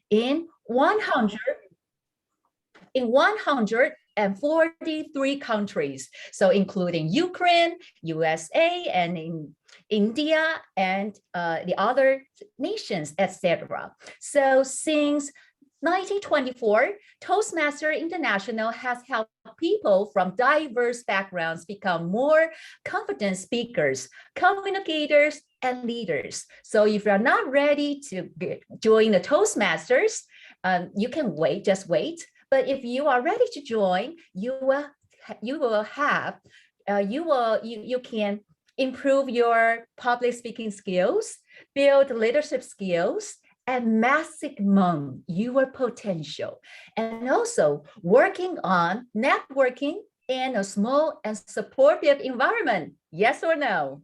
in 143 countries, so including Ukraine, USA, and in India, and the other nations, etc. So since 1924, Toastmasters International has helped people from diverse backgrounds become more confident speakers, communicators, and leaders. So if you're not ready to join the Toastmasters, you can wait, just wait. But if you are ready to join, you can improve your public speaking skills, build leadership skills, and maximum your potential. And also working on networking in a small and supportive environment. Yes or no?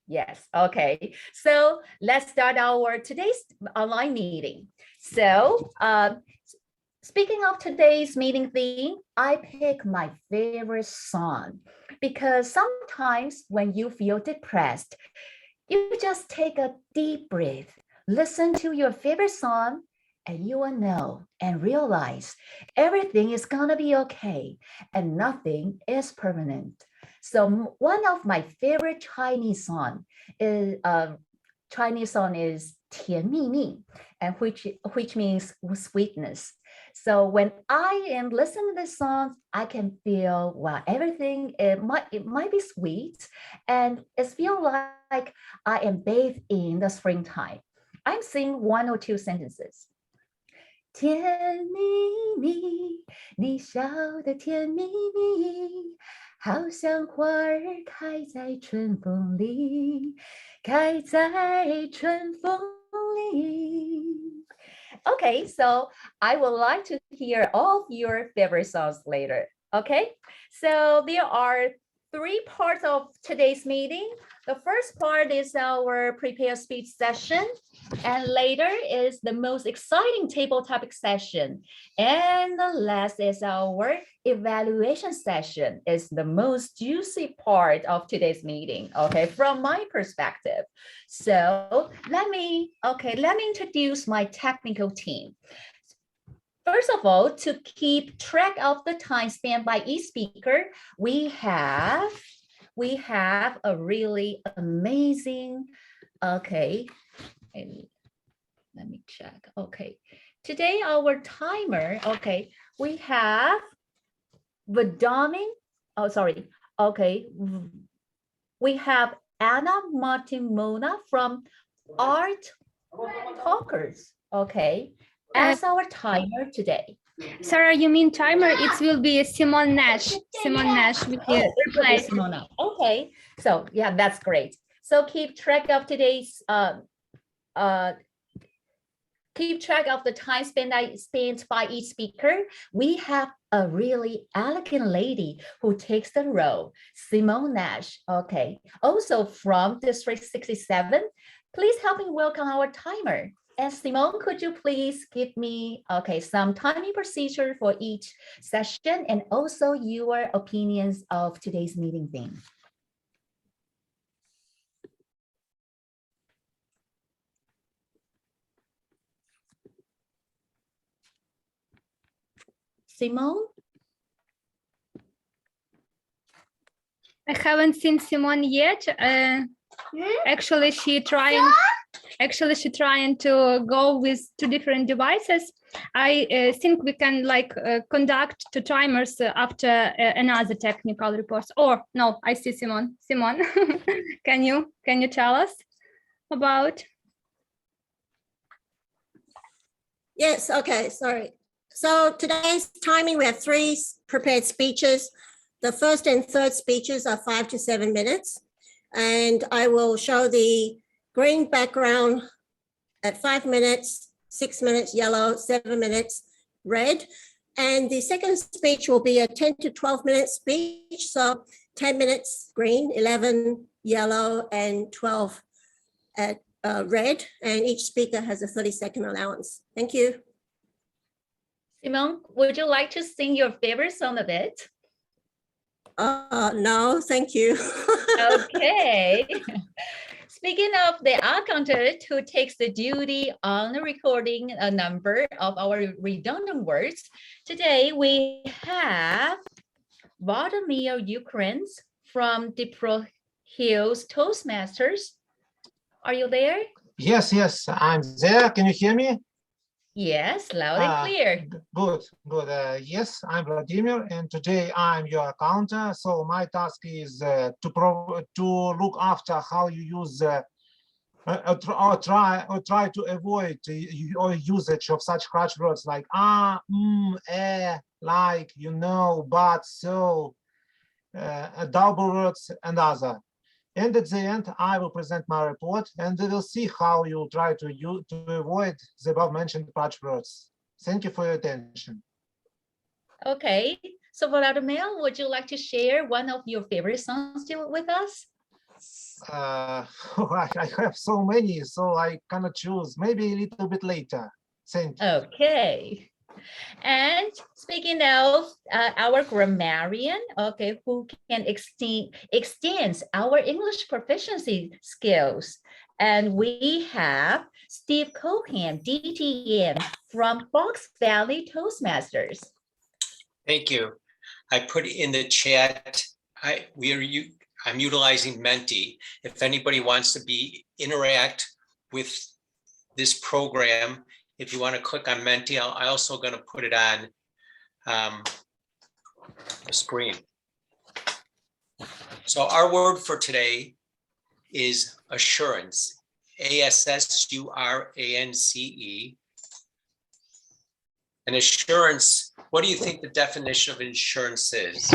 Yes, okay. So let's start our today's online meeting. So speaking of today's meeting theme, I pick my favorite song because sometimes when you feel depressed, you just take a deep breath, listen to your favorite song, and you will know and realize everything is gonna be okay and nothing is permanent. So one of my favorite Chinese song is 甜蜜蜜, and which means sweetness. So when I am listening to this song, I can feel, wow, everything, it might be sweet, and it feels like I am bathed in the springtime. I'm singing one or two sentences. 甜蜜蜜，你笑得甜蜜蜜，好像花儿开在春风里，开在春风里。Okay, so I would like to hear all of your favorite songs later. Okay, so there are three parts of today's meeting. The first part is our prepare speech session, and later is the most exciting table topic session. And the last is our evaluation session. It's the most juicy part of today's meeting, okay, from my perspective. So let me introduce my technical team. First of all, to keep track of the time spent by each speaker, we have a really amazing, okay, let me check. Okay, today our timer, okay, we have Vadomin, oh, sorry, okay, we have Anna Martimona from ArtTalkers, okay, as our timer today. Sarah, you mean timer? It will be Simone Nash. Simone Nash with the replay. Simona. Okay, so yeah, that's great. So keep track of today's keep track of the time spent by each speaker. We have a really elegant lady who takes the role, Simone Nash. Okay, also from District 67. Please help me welcome our timer. And Simone, could you please give me, okay, some timing procedure for each session and also your opinions of today's meeting theme? Simone? I haven't seen Simone yet. Actually, she trying to go with two different devices. I think we can conduct two timers after another technical report. Or no, I see Simone. Simone, can you tell us about? Yes. Okay. Sorry. So today's timing, we have 3 prepared speeches. The first and third speeches are 5 to 7 minutes. And I will show the green background at 5 minutes, 6 minutes yellow, 7 minutes red. And the second speech will be a 10 to 12 minute speech. So 10 minutes green, 11 yellow, and 12 at red. And each speaker has a 30-second allowance. Thank you. Simone, would you like to sing your favorite song a bit? No, thank you. Okay. speaking of the accountant who takes the duty on recording a number of our redundant words, today we have Vladimir Ukraine from DniproHills Toastmasters. Are you there? Yes, I'm there. Can you hear me? Yes, loud and clear. Good. Yes, I'm Vladimir, and today I'm your accountant. So my task is to look after how you use or try to avoid your usage of such harsh words like like, but, so, double words and other. And at the end, I will present my report, and we will see how you try to avoid the above-mentioned harsh words. Thank you for your attention. Okay, so Vladimir, would you like to share one of your favorite songs with us? I have so many, so I cannot choose. Maybe a little bit later. Thank you. Okay. And speaking of our grammarian, okay, who can extend our English proficiency skills. And we have Steve Cohan, DTM from Fox Valley Toastmasters. Thank you. I put in the chat, I'm utilizing Menti. If anybody wants to interact with this program, if you want to click on Menti, I'm also going to put it on the screen. So our word for today is assurance, ASSURANCE. And assurance, what do you think the definition of insurance is?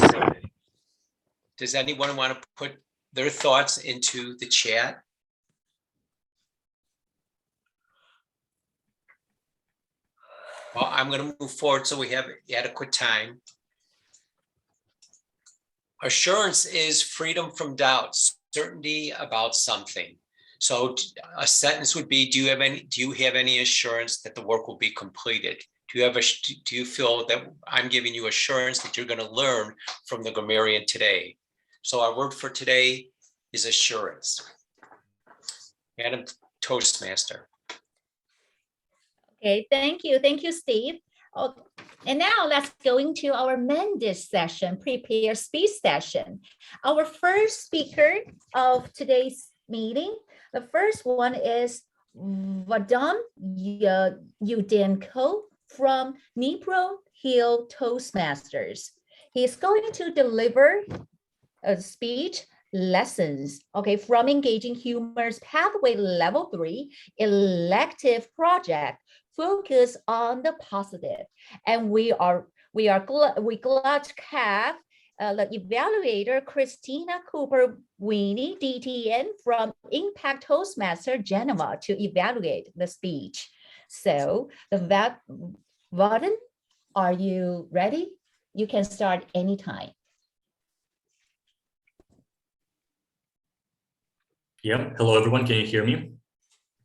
Does anyone want to put their thoughts into the chat? Well, I'm going to move forward so we have adequate time. Assurance is freedom from doubt, certainty about something. So a sentence would be, do you have any assurance that the work will be completed? Do you feel that I'm giving you assurance that you're going to learn from the grammarian today? So our word for today is assurance. Madam Toastmaster. Okay, thank you. Thank you, Steve. Oh, and now let's go into our Mendes session, prepare speech session. Our first speaker of today's meeting, the first one is Vadim Yudenko from DniproHills Toastmasters. He's going to deliver a speech lessons, okay, from Engaging Humor's Pathway Level 3 elective project, focus on the positive. And we glad to have the evaluator Christina Cooper Winnie DTN from Impact Toastmaster Geneva to evaluate the speech. So Vadim, are you ready? You can start anytime. Yeah, hello everyone, can you hear me?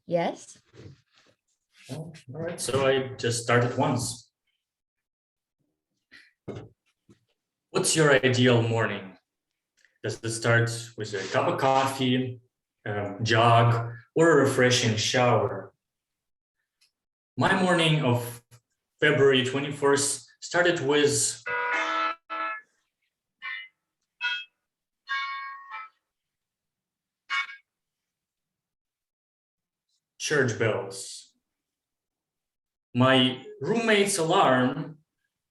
Yes. All right, so I just started once. What's your ideal morning? Does it start with a cup of coffee, a jog, or a refreshing shower? My morning of February 21st started with church bells. My roommate's alarm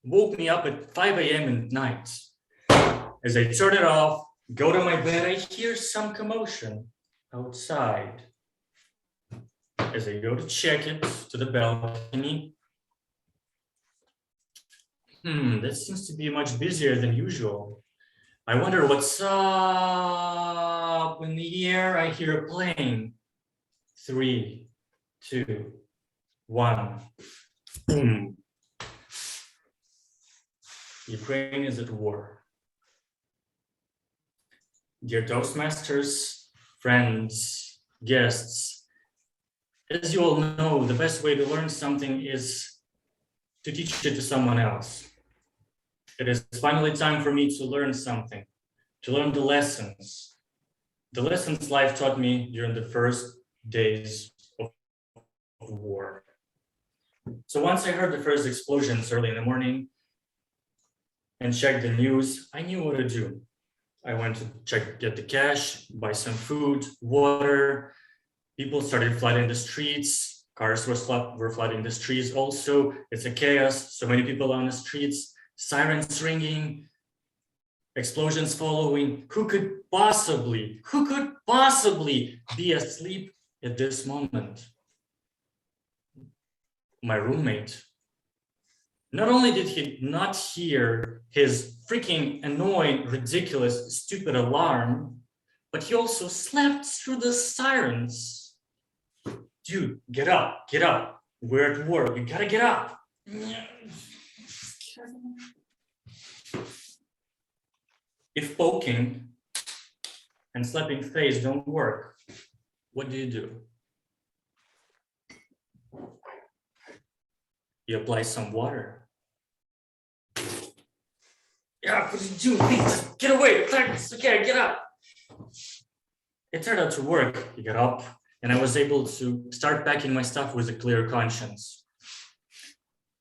woke me up at 5 a.m. at night. As I turn it off, go to my bed, I hear some commotion outside. As I go to check it to the balcony, that seems to be much busier than usual. I wonder what's up. In the air, I hear a plane. 3, 2, 1. Boom. Ukraine is at war. Dear Toastmasters, friends, guests, as you all know, the best way to learn something is to teach it to someone else. It is finally time for me to learn something, to learn the lessons. the lessons life taught me during the first days of war. So once I heard the first explosions early in the morning and checked the news, I knew what to do. I went to get the cash, buy some food, water. People started flooding the streets. Cars were flooding the streets also. It's a chaos, so many people on the streets, sirens ringing, explosions following. Who could possibly be asleep at this moment? My roommate. Not only did he not hear his freaking annoying, ridiculous, stupid alarm, but he also slept through the sirens. Dude, get up, get up. We're at war, you gotta get up. If poking and slapping face don't work, what do? You apply some water. Yeah, what are you doing? Please, just get away. It's okay, get up. It turned out to work. He got up, and I was able to start packing my stuff with a clear conscience.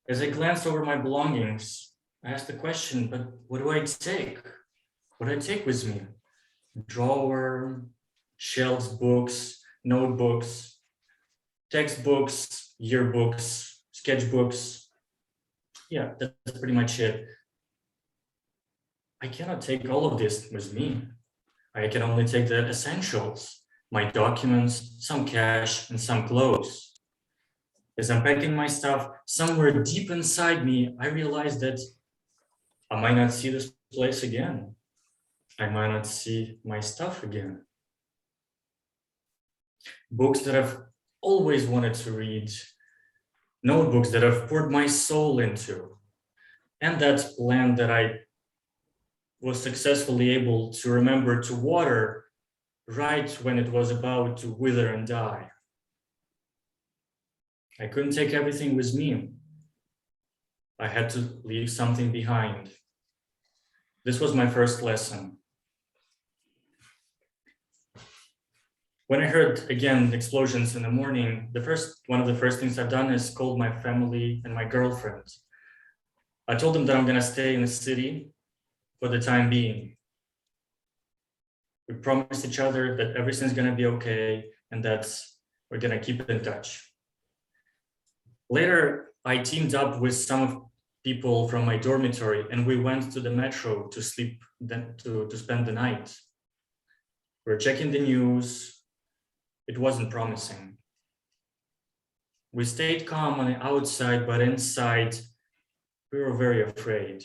As I glanced over my belongings, I asked the question, but what do I take? What do I take with me? Drawer, shelves, books, notebooks, textbooks, yearbooks, sketchbooks. Yeah, that's pretty much it. I cannot take all of this with me. I can only take the essentials, my documents, some cash, and some clothes. As I'm packing my stuff, somewhere deep inside me, I realized that I might not see this place again. I might not see my stuff again. Books that I've always wanted to read, notebooks that I've poured my soul into, and that land that I was successfully able to remember to water right when it was about to wither and die. I couldn't take everything with me. I had to leave something behind. This was my first lesson. When I heard again explosions in the morning, one of the first things I've done is called my family and my girlfriend. I told them that I'm gonna stay in the city for the time being. We promised each other that everything's gonna be okay and that we're gonna keep in touch. Later, I teamed up with some people from my dormitory and we went to the metro to sleep, to spend the night. We're checking the news. It wasn't promising. We stayed calm on the outside, but inside, we were very afraid.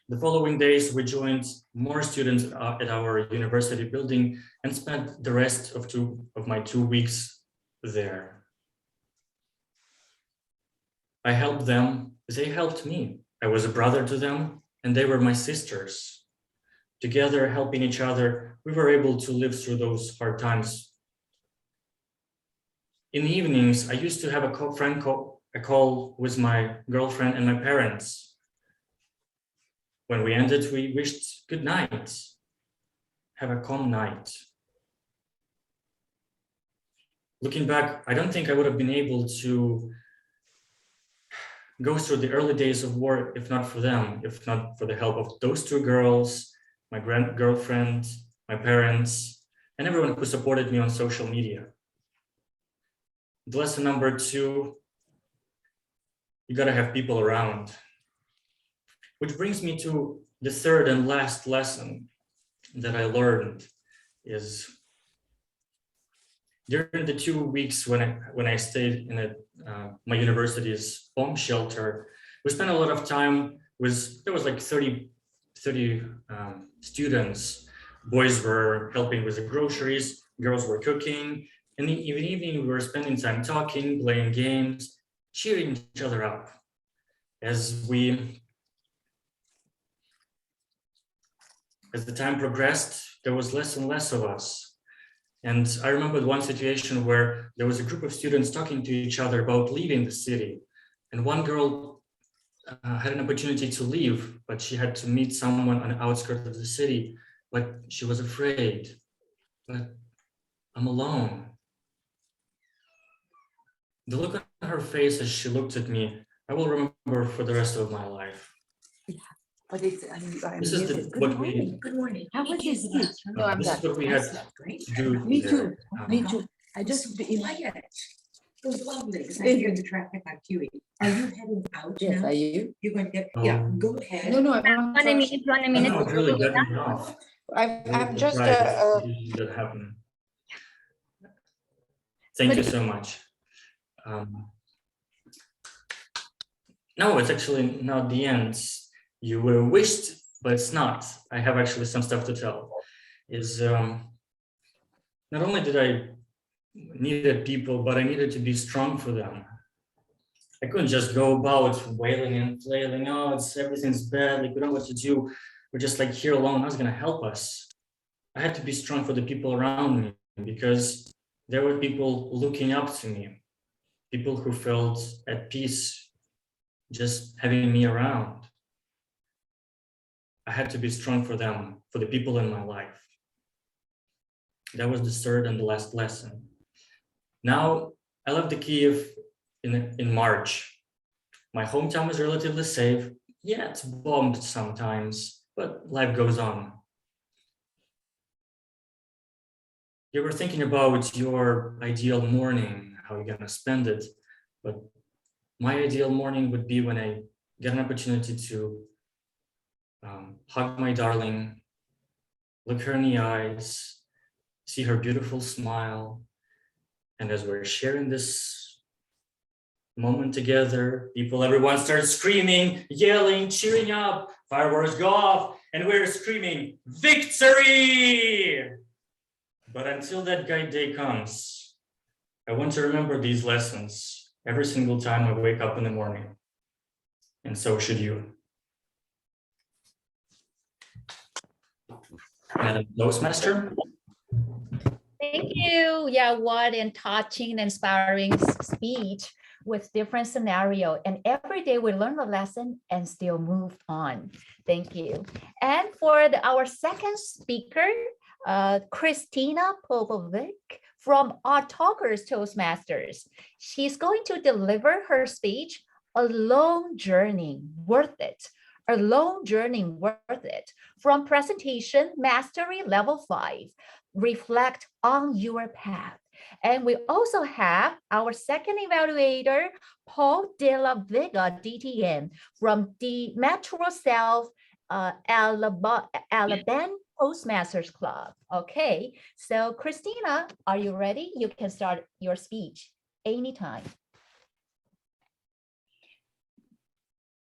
The following days, we joined more students at our university building and spent the rest of my 2 weeks there. I helped them, they helped me. I was a brother to them, and they were my sisters. Together, helping each other, we were able to live through those hard times. In the evenings, I used to have a call with my girlfriend and my parents. When we ended, we wished good night. Have a calm night. Looking back, I don't think I would have been able to go through the early days of war if not for them, if not for the help of those two girls, my girlfriend, my parents, and everyone who supported me on social media. Lesson number 2, you gotta have people around. Which brings me to the third and last lesson that I learned is during the 2 weeks when I stayed in my university's bomb shelter, we spent a lot of time there was like 30 students. Boys were helping with the groceries, girls were cooking, and in the evening we were spending time talking, playing games, cheering each other up. As the time progressed, there was less and less of us. And I remember one situation where there was a group of students talking to each other about leaving the city. And one girl had an opportunity to leave, but she had to meet someone on the outskirts of the city but she was afraid. But I'm alone. The look on her face as she looked at me, I will remember for the rest of my life. But it's, I'm This is muted. what we. Good morning. How was your speech? No, I'm This done. is what we had to do. Me there. too. Me too. I just, It was lovely, because I hear the traffic on QE. Are you heading out yes, now? are you? You're going to get, yeah, Um, go ahead. No, no, I'm 1 minute, 1 minute. No, it's really getting off. I'm just, That happened. Thank you so much. No, it's actually not the end. You were wished, but it's not. I have actually some stuff to tell. Is not only did I needed people, but I needed to be strong for them. I couldn't just go about wailing and flailing. Oh, everything's bad. Like we don't know what to do. We're just like here alone. How's gonna help us? I had to be strong for the people around me because there were people looking up to me, people who felt at peace just having me around. I had to be strong for them, for the people in my life. That was the third and the last lesson. Now, I left the Kiev in March. My hometown is relatively safe. Yeah, it's bombed sometimes, but life goes on. You were thinking about your ideal morning, how you're gonna spend it, but my ideal morning would be when I get an opportunity to hug my darling, look her in the eyes, see her beautiful smile, and as we're sharing this moment together, everyone starts screaming, yelling, cheering up, fireworks go off, and we're screaming, victory! But until that great day comes, I want to remember these lessons every single time I wake up in the morning. And so should you. Madam Toastmaster? Thank you. Yeah, what an touching and inspiring speech with different scenario. And every day we learn a lesson and still move on. Thank you. And for our second speaker, Christina Popovic from ArtTalkers Toastmasters. She's going to deliver her speech, A Long Journey, Worth It. A Long Journey, Worth It, from Presentation Mastery Level 5. Reflect on your path. And we also have our second evaluator, Paul De La Vega, DTN, from Dnipro Alabama Toastmasters Club. Okay, so Christina, are you ready? You can start your speech anytime.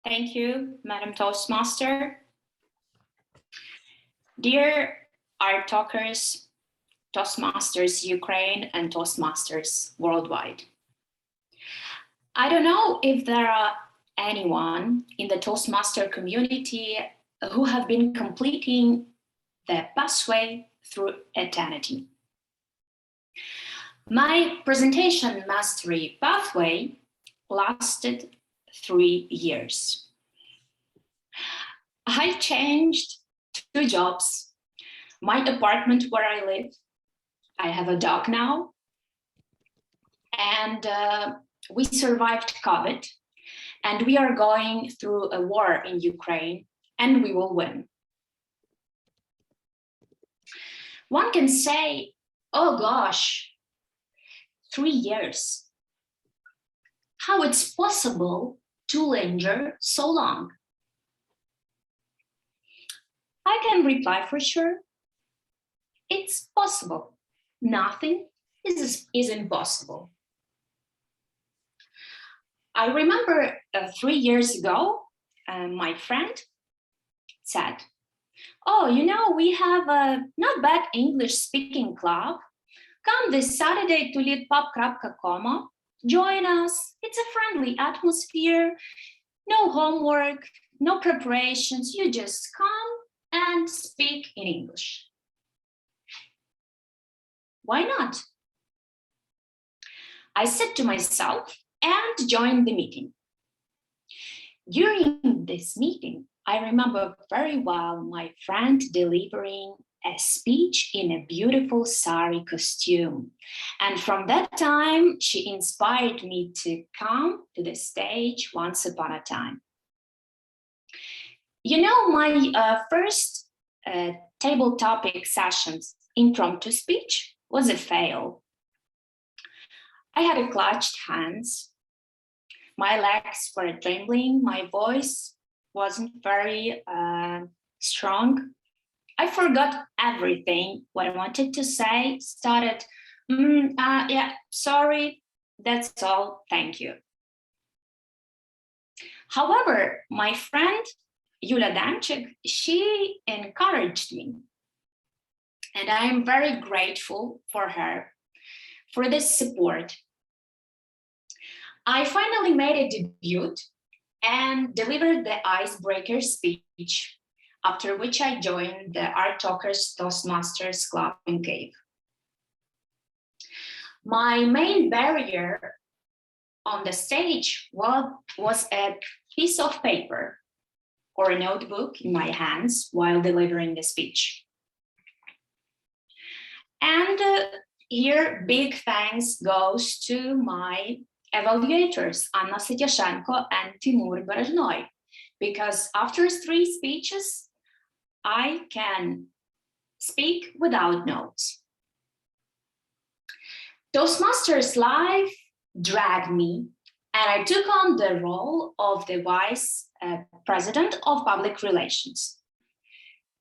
Thank you, Madam Toastmaster. Dear ArtTalkers, Toastmasters Ukraine, and Toastmasters worldwide. I don't know if there are anyone in the Toastmaster community who have been completing the pathway through eternity. My presentation mastery pathway lasted 3 years. I changed 2 jobs, my apartment where I live. I have a dog now, and we survived COVID, and we are going through a war in Ukraine, and we will win. One can say, oh gosh, 3 years. How it's possible to linger so long? I can reply for sure. It's possible. Nothing is impossible. I remember 3 years ago, my friend said, oh, you know, we have a not bad English speaking club. Come this Saturday to leadpub.com. Join us. It's a friendly atmosphere. No homework, no preparations. You just come and speak in English. Why not? I said to myself and joined the meeting. During this meeting, I remember very well my friend delivering a speech in a beautiful sari costume. And from that time, she inspired me to come to the stage once upon a time. You know, my first table topic sessions impromptu speech was a fail. I had a clutched hands. My legs were trembling. My voice wasn't very strong. I forgot everything, what I wanted to say, started, yeah, sorry, that's all, thank you. However, my friend, Yulia Danchik, she encouraged me. And I am very grateful for her, for this support. I finally made a debut and delivered the icebreaker speech, after which I joined the ArtTalkers Toastmasters Club in Kyiv. My main barrier on the stage was a piece of paper or a notebook in my hands while delivering the speech. And here, big thanks goes to my evaluators, Anna Sityashenko and Timur Berezhnoi, because after 3 speeches, I can speak without notes. Toastmasters Live dragged me, and I took on the role of the Vice President of Public Relations.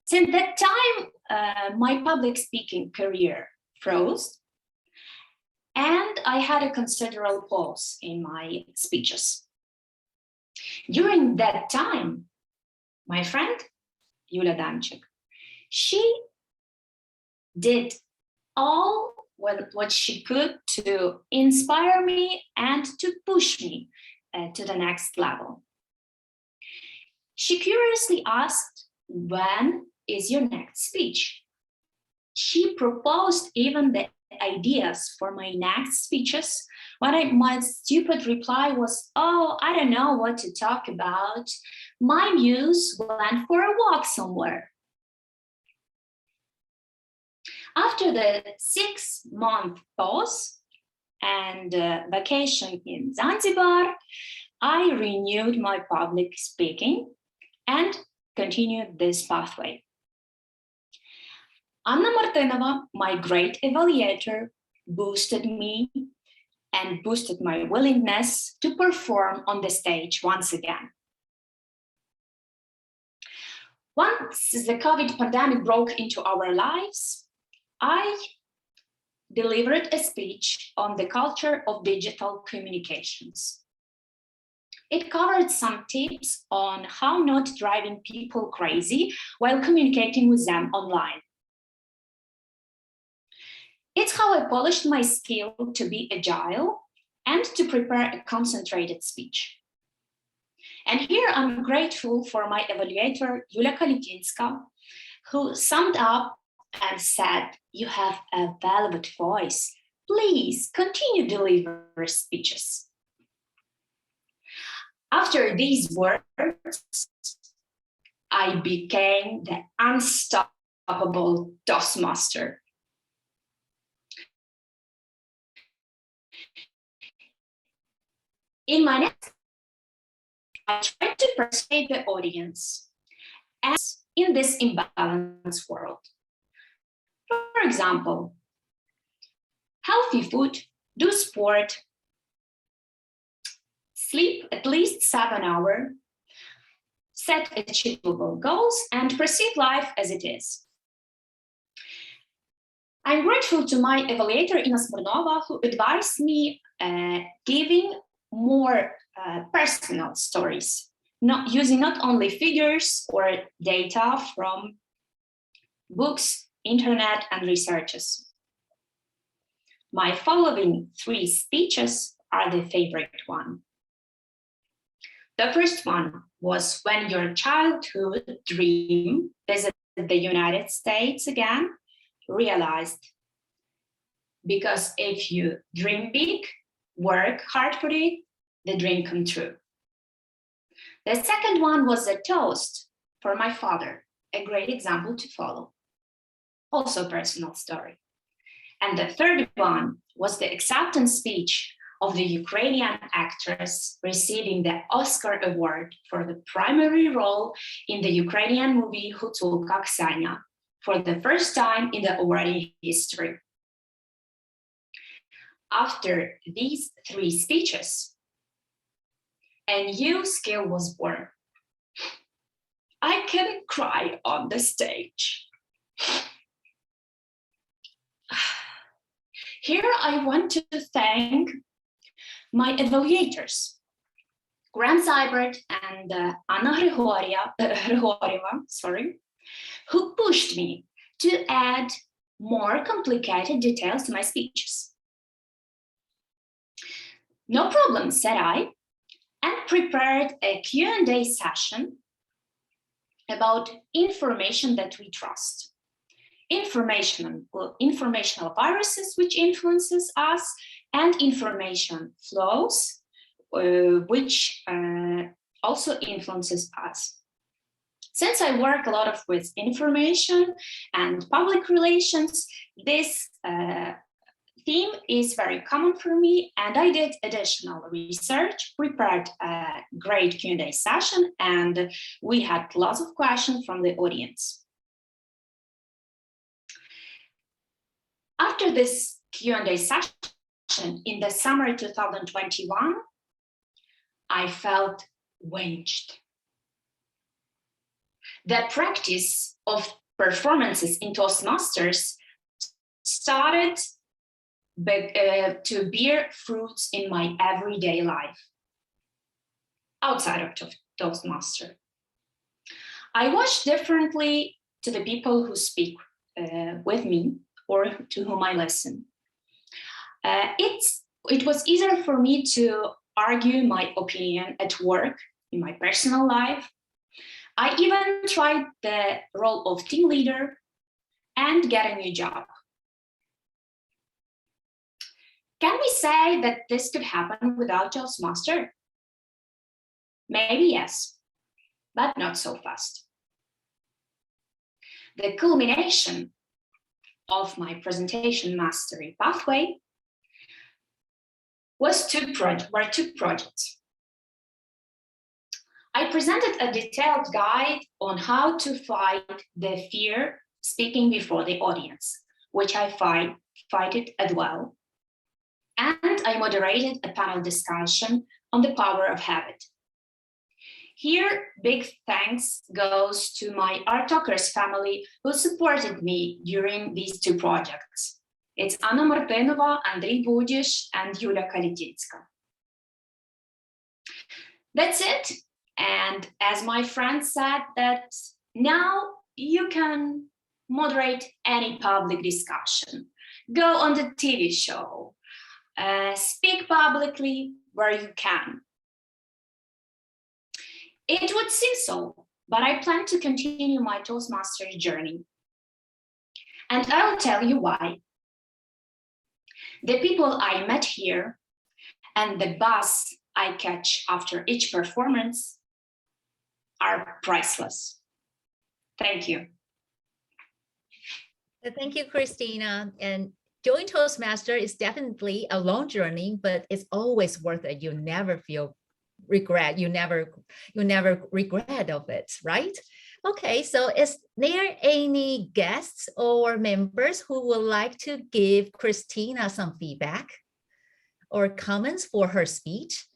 Since that time, my public speaking career froze, and I had a considerable pause in my speeches. During that time, my friend, Yulia Danchik, she did all what she could to inspire me and to push me to the next level. She curiously asked, when is your next speech? She proposed even the ideas for my next speeches, when my stupid reply was, oh, I don't know what to talk about. My muse went for a walk somewhere. After the 6-month pause and vacation in Zanzibar, I renewed my public speaking and continued this pathway. Anna Martinova, my great evaluator, boosted me and boosted my willingness to perform on the stage once again. Once the COVID pandemic broke into our lives, I delivered a speech on the culture of digital communications. It covered some tips on how not driving people crazy while communicating with them online. It's how I polished my skill to be agile and to prepare a concentrated speech. And here I'm grateful for my evaluator, Yulia Kalitinska, who summed up and said, you have a velvet voice. Please continue deliver speeches. After these words, I became the unstoppable Toastmaster. In my next, I tried to persuade the audience as in this imbalanced world. For example, healthy food, do sport, sleep at least 7 hours, set achievable goals, and perceive life as it is. I'm grateful to my evaluator, Ina Smirnova, who advised me giving more personal stories, using not only figures or data from books, internet, and researches. My following 3 speeches are the favorite one. The first one was when your childhood dream visited the United States again, realized. Because if you dream big, work hard for it, the dream come true. The second one was a toast for my father, a great example to follow. also personal story. And the third one was the acceptance speech of the Ukrainian actress receiving the Oscar Award for the primary role in the Ukrainian movie Hutulka Ksania for the first time in the awarding history. After these 3 speeches, a new skill was born. I can cry on the stage. Here I want to thank my evaluators, Graham Seibert and Anna Grigorieva, who pushed me to add more complicated details to my speeches. No problem, said I, and prepared a Q&A session about information that we trust. Informational viruses which influences us, and information flows which also influences us. Since I work a lot with information and public relations, this theme is very common for me, and I did additional research, prepared a great Q&A session, and we had lots of questions from the audience. After this Q&A session in the summer 2021, I felt waged. The practice of performances in Toastmasters started to bear fruits in my everyday life outside of Toastmaster. I watch differently to the people who speak with me or to whom I listen. It was easier for me to argue my opinion at work, in my personal life. I even tried the role of team leader and get a new job. Can we say that this could happen without Toastmaster? Maybe yes, but not so fast. The culmination of my presentation mastery pathway were 2 projects. I presented a detailed guide on how to fight the fear speaking before the audience, which I fight it as well. And I moderated a panel discussion on the power of habit. Here, big thanks goes to my ArtTalkers family who supported me during these 2 projects. It's Anna Martinova, Andriy Budish, and Yulia Kalititska. That's it. And as my friend said, that now you can moderate any public discussion, go on the TV show, speak publicly where you can. It would seem so, but I plan to continue my Toastmasters journey. And I'll tell you why. The people I met here and the buzz I catch after each performance are priceless. Thank you. Thank you, Christina. And joining Toastmaster is definitely a long journey, but it's always worth it. You never feel regret. You never regret of it, right? Okay, so is there any guests or members who would like to give Christina some feedback or comments for her speech?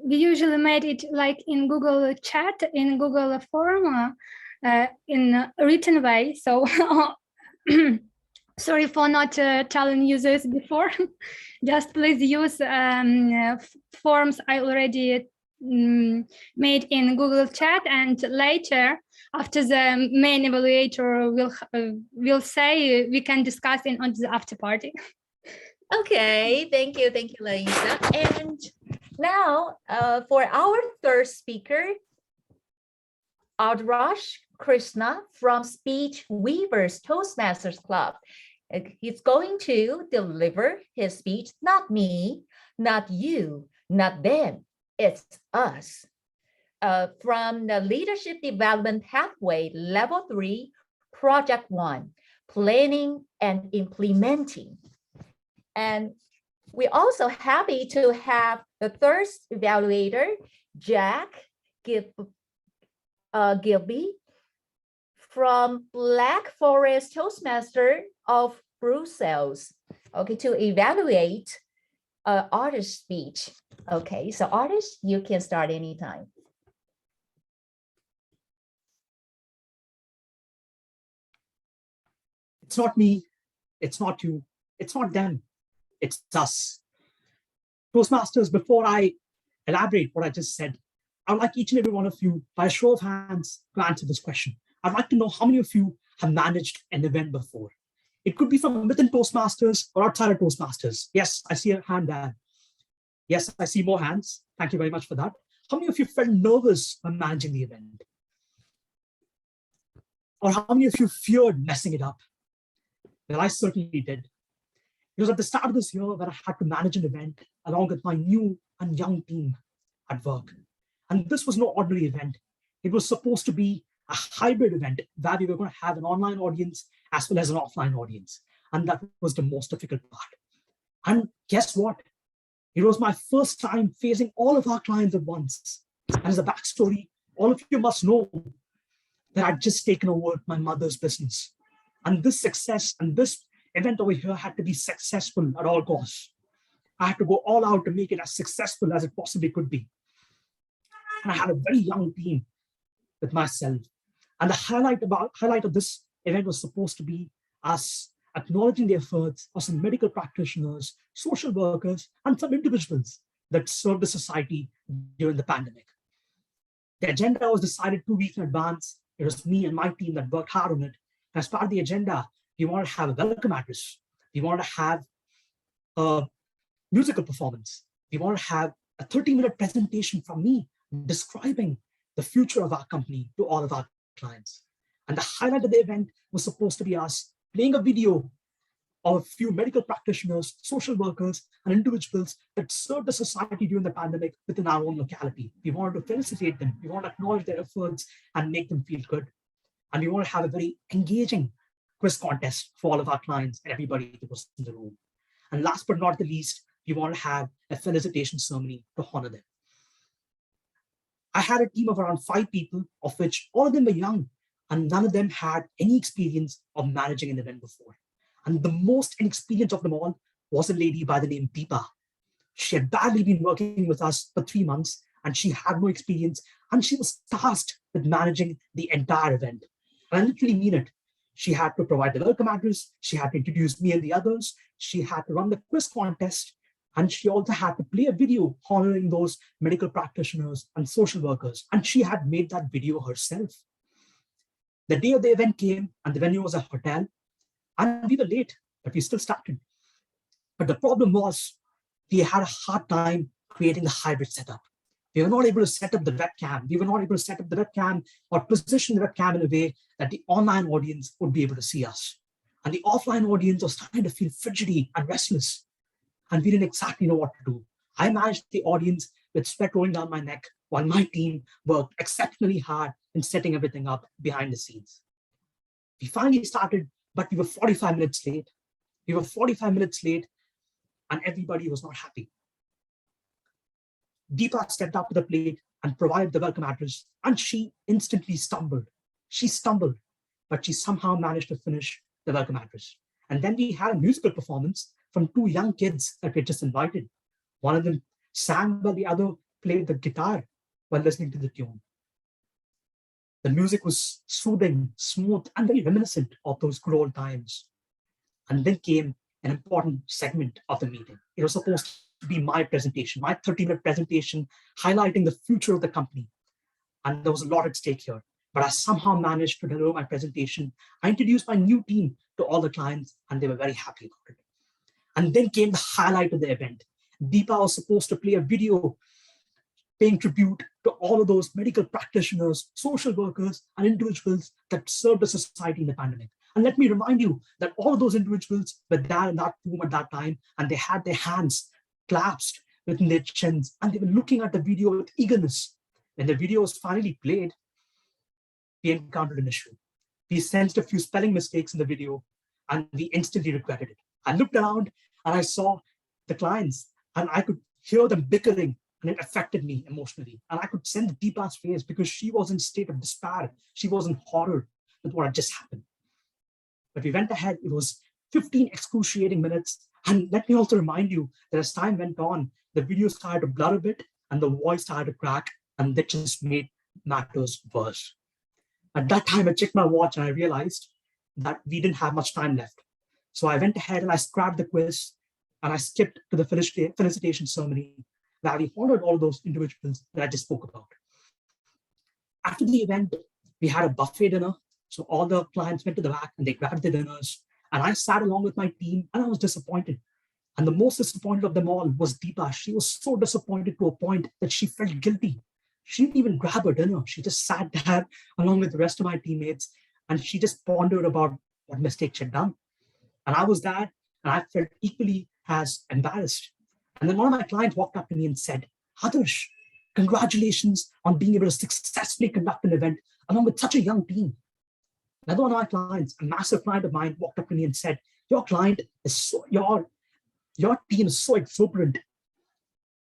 We usually made it like in Google chat, in Google form, in a written way. So sorry for not telling you this before. Just please use forms I already made in Google chat, and later, after the main evaluator will say, we can discuss in on the after party. Okay, thank you, Larissa. And now for our third speaker, Adrash Krishna from Speech Weavers Toastmasters Club. He's going to deliver his speech, not me, not you, not them, it's us. from the Leadership Development Pathway Level 3, Project 1, Planning and Implementing. And we're also happy to have the third evaluator, Jack Gilby, from Black Forest Toastmaster of Brussels, okay, to evaluate artist speech. Okay, so artist, you can start anytime. It's not me, it's not you, it's not them, it's us. Toastmasters, before I elaborate what I just said, I would like each and every one of you, by a show of hands, to answer this question. I'd like to know how many of you have managed an event before. It could be from within Toastmasters or outside of Toastmasters. Yes, I see a hand there. Yes, I see more hands. Thank you very much for that. How many of you felt nervous when managing the event? Or how many of you feared messing it up? Well, I certainly did. It was at the start of this year that I had to manage an event along with my new and young team at work. And this was no ordinary event. It was supposed to be a hybrid event where we were going to have an online audience as well as an offline audience. And that was the most difficult part. And guess what? It was my first time facing all of our clients at once. And as a backstory, all of you must know that I'd just taken over my mother's business. And this success and this event over here had to be successful at all costs. I had to go all out to make it as successful as it possibly could be. And I had a very young team with myself. And the highlight of this event was supposed to be us acknowledging the efforts of some medical practitioners, social workers, and some individuals that served the society during the pandemic. The agenda was decided 2 weeks in advance. It was me and my team that worked hard on it. And as part of the agenda, we wanted to have a welcome address. We wanted to have a musical performance. We wanted to have a 30-minute presentation from me describing the future of our company to all of our clients. And the highlight of the event was supposed to be us playing a video of a few medical practitioners, social workers, and individuals that served the society during the pandemic within our own locality. We wanted to felicitate them. We wanted to acknowledge their efforts and make them feel good. And we want to have a very engaging quiz contest for all of our clients and everybody that was in the room. And last but not the least, we want to have a felicitation ceremony to honor them. I had a team of around 5 people, of which all of them were young, and none of them had any experience of managing an event before. And the most inexperienced of them all was a lady by the name Deepa. She had barely been working with us for 3 months, and she had no experience, and she was tasked with managing the entire event. And I literally mean it. She had to provide the welcome address, she had to introduce me and the others, she had to run the quiz contest, and she also had to play a video honoring those medical practitioners and social workers. And she had made that video herself. The day of the event came and the venue was a hotel, and we were late, but we still started. But the problem was we had a hard time creating the hybrid setup. We were not able to set up the webcam. We were not able to set up the webcam or position the webcam in a way that the online audience would be able to see us. And the offline audience was starting to feel fidgety and restless. And we didn't exactly know what to do. I managed the audience with sweat rolling down my neck while my team worked exceptionally hard in setting everything up behind the scenes. We finally started, but we were 45 minutes late. We were 45 minutes late and everybody was not happy. Deepa stepped up to the plate and provided the welcome address, and she instantly stumbled. She stumbled, but she somehow managed to finish the welcome address. And then we had a musical performance from 2 young kids that we just invited. One of them sang while the other played the guitar while listening to the tune. The music was soothing, smooth, and very reminiscent of those good old times. And then came an important segment of the meeting. It was supposed to be my presentation, my 30-minute presentation, highlighting the future of the company. And there was a lot at stake here, but I somehow managed to deliver my presentation. I introduced my new team to all the clients, and they were very happy about it. And then came the highlight of the event. Deepa was supposed to play a video paying tribute to all of those medical practitioners, social workers, and individuals that served the society in the pandemic. And let me remind you that all of those individuals were there in that room at that time, and they had their hands clasped within their chins, and they were looking at the video with eagerness. When the video was finally played, we encountered an issue. We sensed a few spelling mistakes in the video and we instantly regretted it. I looked around and I saw the clients and I could hear them bickering, and it affected me emotionally. And I could sense Deepa's face because she was in a state of despair. She was in horror with what had just happened. But we went ahead. It was 15 excruciating minutes. And let me also remind you that as time went on, the video started to blur a bit and the voice started to crack, and that just made matters worse. At that time, I checked my watch and I realized that we didn't have much time left. So I went ahead and I scrapped the quiz and I skipped to the felicitation ceremony where we honored all those individuals that I just spoke about. After the event, we had a buffet dinner. So all the clients went to the back and they grabbed the dinners. And I sat along with my team and I was disappointed. And the most disappointed of them all was Deepa. She was so disappointed to a point that she felt guilty. She didn't even grab her dinner. She just sat there along with the rest of my teammates and she just pondered about what mistake she'd done. And I was there and I felt equally as embarrassed. And then one of my clients walked up to me and said, Adarsh, congratulations on being able to successfully conduct an event along with such a young team. Another one of my clients, a massive client of mine, walked up to me and said, your client is so, your team is so exuberant.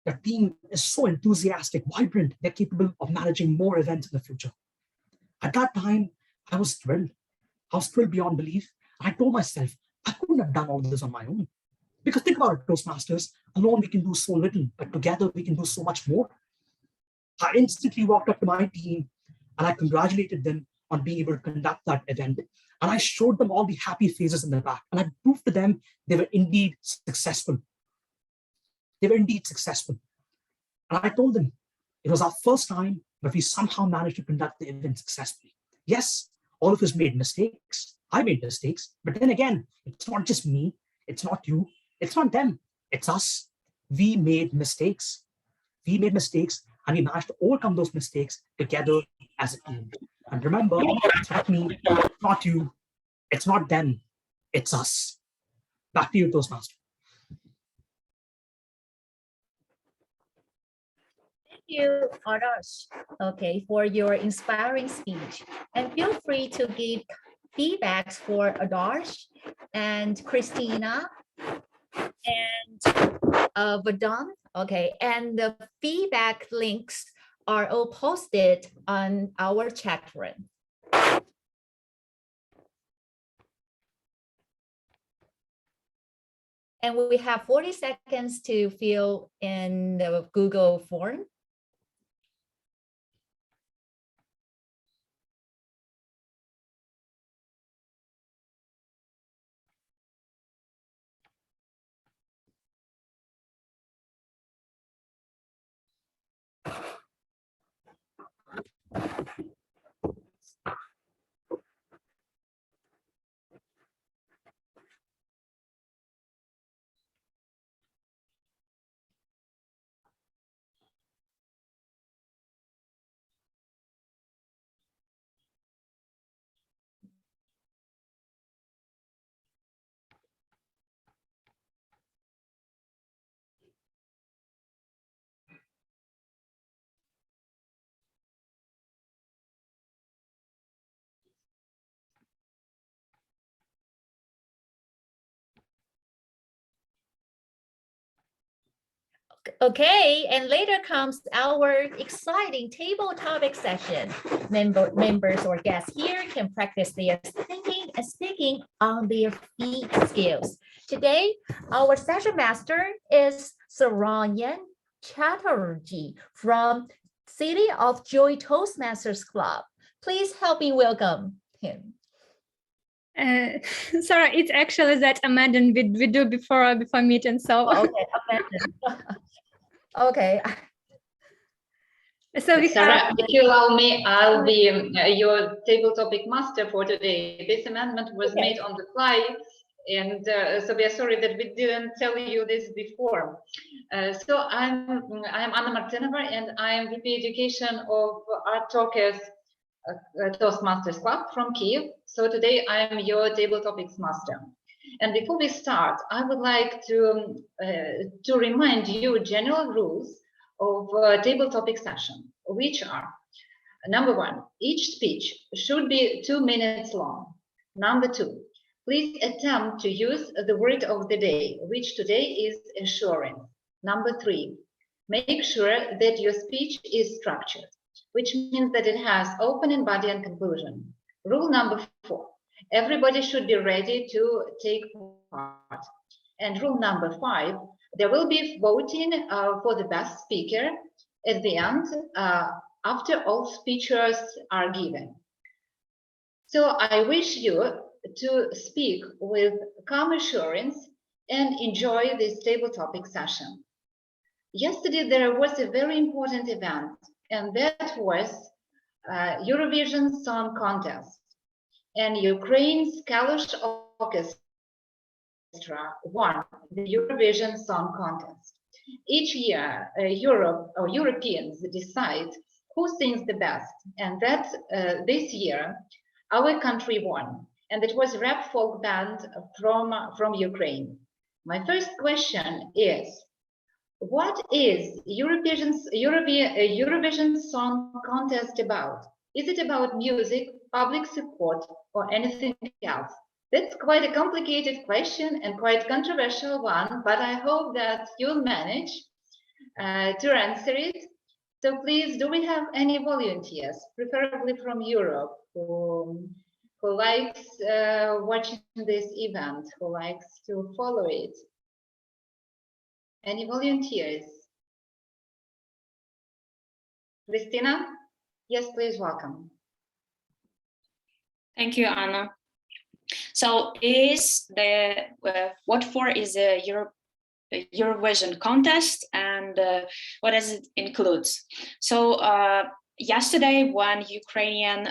Your team is so enthusiastic, vibrant. They're capable of managing more events in the future. At that time, I was thrilled. I was thrilled beyond belief. I told myself, I couldn't have done all this on my own. Because think about it, Toastmasters, alone we can do so little, but together we can do so much more. I instantly walked up to my team and I congratulated them on being able to conduct that event. And I showed them all the happy faces in the back. And I proved to them they were indeed successful. They were indeed successful. And I told them it was our first time, but we somehow managed to conduct the event successfully. Yes, all of us made mistakes. I made mistakes. But then again, it's not just me. It's not you. It's not them. It's us. We made mistakes. We made mistakes and we managed to overcome those mistakes together as a team. And remember, it's not me, it's not you, it's not them, it's us. Back to you, Toastmaster. Thank you, Adarsh, for your inspiring speech. And feel free to give feedbacks for Adarsh and Christina and Vedant. And the feedback links are all posted on our chat room. And we have 40 seconds to fill in the Google form. Okay, and later comes our exciting table topic session. Members or guests here can practice their thinking and speaking on their feet skills. Today, our session master is Saranyan Chatterjee from City of Joy Toastmasters Club. Please help me welcome him. Sorry, it's actually that Amanda we do before meeting. So okay, Amanda. Okay. So Sarah, if you allow me, I'll be your table topic master for today. This amendment was made on the fly, and so we are sorry that we didn't tell you this before. So I'm Anna Martinova, and I am VP Education of ArtTalkers Toastmasters Club from Kyiv. So today I am your table topics master. And before we start, I would like to remind you general rules of table topic session, which are: number 1, each speech should be 2 minutes long. Number 2, please attempt to use the word of the day, which today is assurance. Number 3, make sure that your speech is structured, which means that it has opening, body, and conclusion. Rule number 4, everybody should be ready to take part. And rule number 5, there will be voting for the best speaker at the end, after all speeches are given. So I wish you to speak with calm assurance and enjoy this table topic session. Yesterday, there was a very important event, and that was Eurovision Song Contest. And Ukraine's Kalish Orchestra won the Eurovision Song Contest. Each year, Europeans decide who sings the best, and that this year, our country won, and it was rap folk band from Ukraine. My first question is, what is Eurovision Song Contest about? Is it about music, public support, or anything else? That's quite a complicated question and quite controversial one, but I hope that you'll manage to answer it. So please, do we have any volunteers, preferably from Europe, who likes watching this event, who likes to follow it? Any volunteers? Christina? Yes, please, welcome. Thank you, Anna. So is the what for is a Eurovision contest, and what does it include? So yesterday, when Ukrainian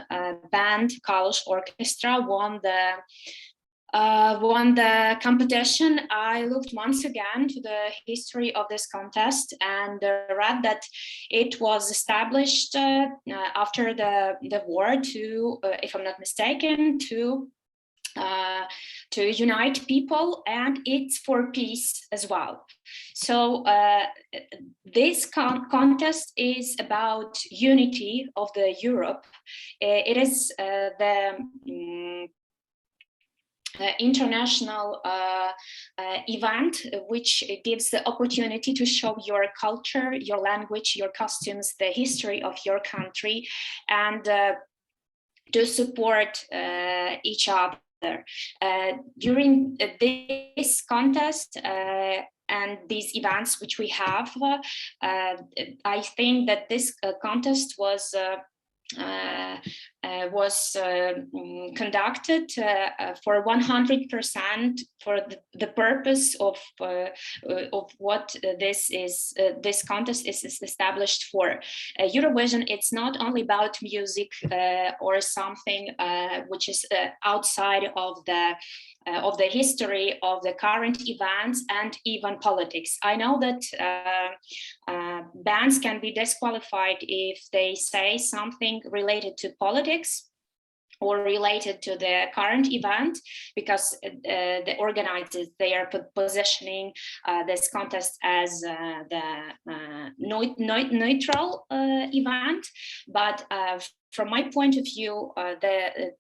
band Kalish Orchestra won the competition, I looked once again to the history of this contest and read that it was established after the war to, if I'm not mistaken, to unite people, and it's for peace as well. So this contest is about unity of the Europe. It is the international event which gives the opportunity to show your culture, your language, your costumes, the history of your country, and to support each other. During this contest and these events which we have, I think that this contest was conducted for 100% for the purpose of what this contest is established for. Eurovision, it's not only about music or something which is outside of the history of the current events and even politics. I know that bands can be disqualified if they say something related to politics or related to the current event, because the organizers, they are positioning this contest as the neutral event. But from my point of view, the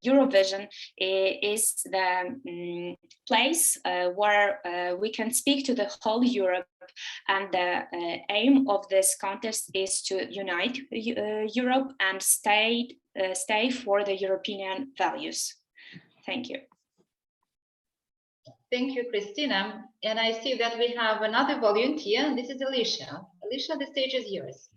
Eurovision is the place where we can speak to the whole Europe, and the aim of this contest is to unite Europe and stay for the European values. Thank you. Thank you, Christina. And I see that we have another volunteer, and this is Alicia. Alicia, the stage is yours.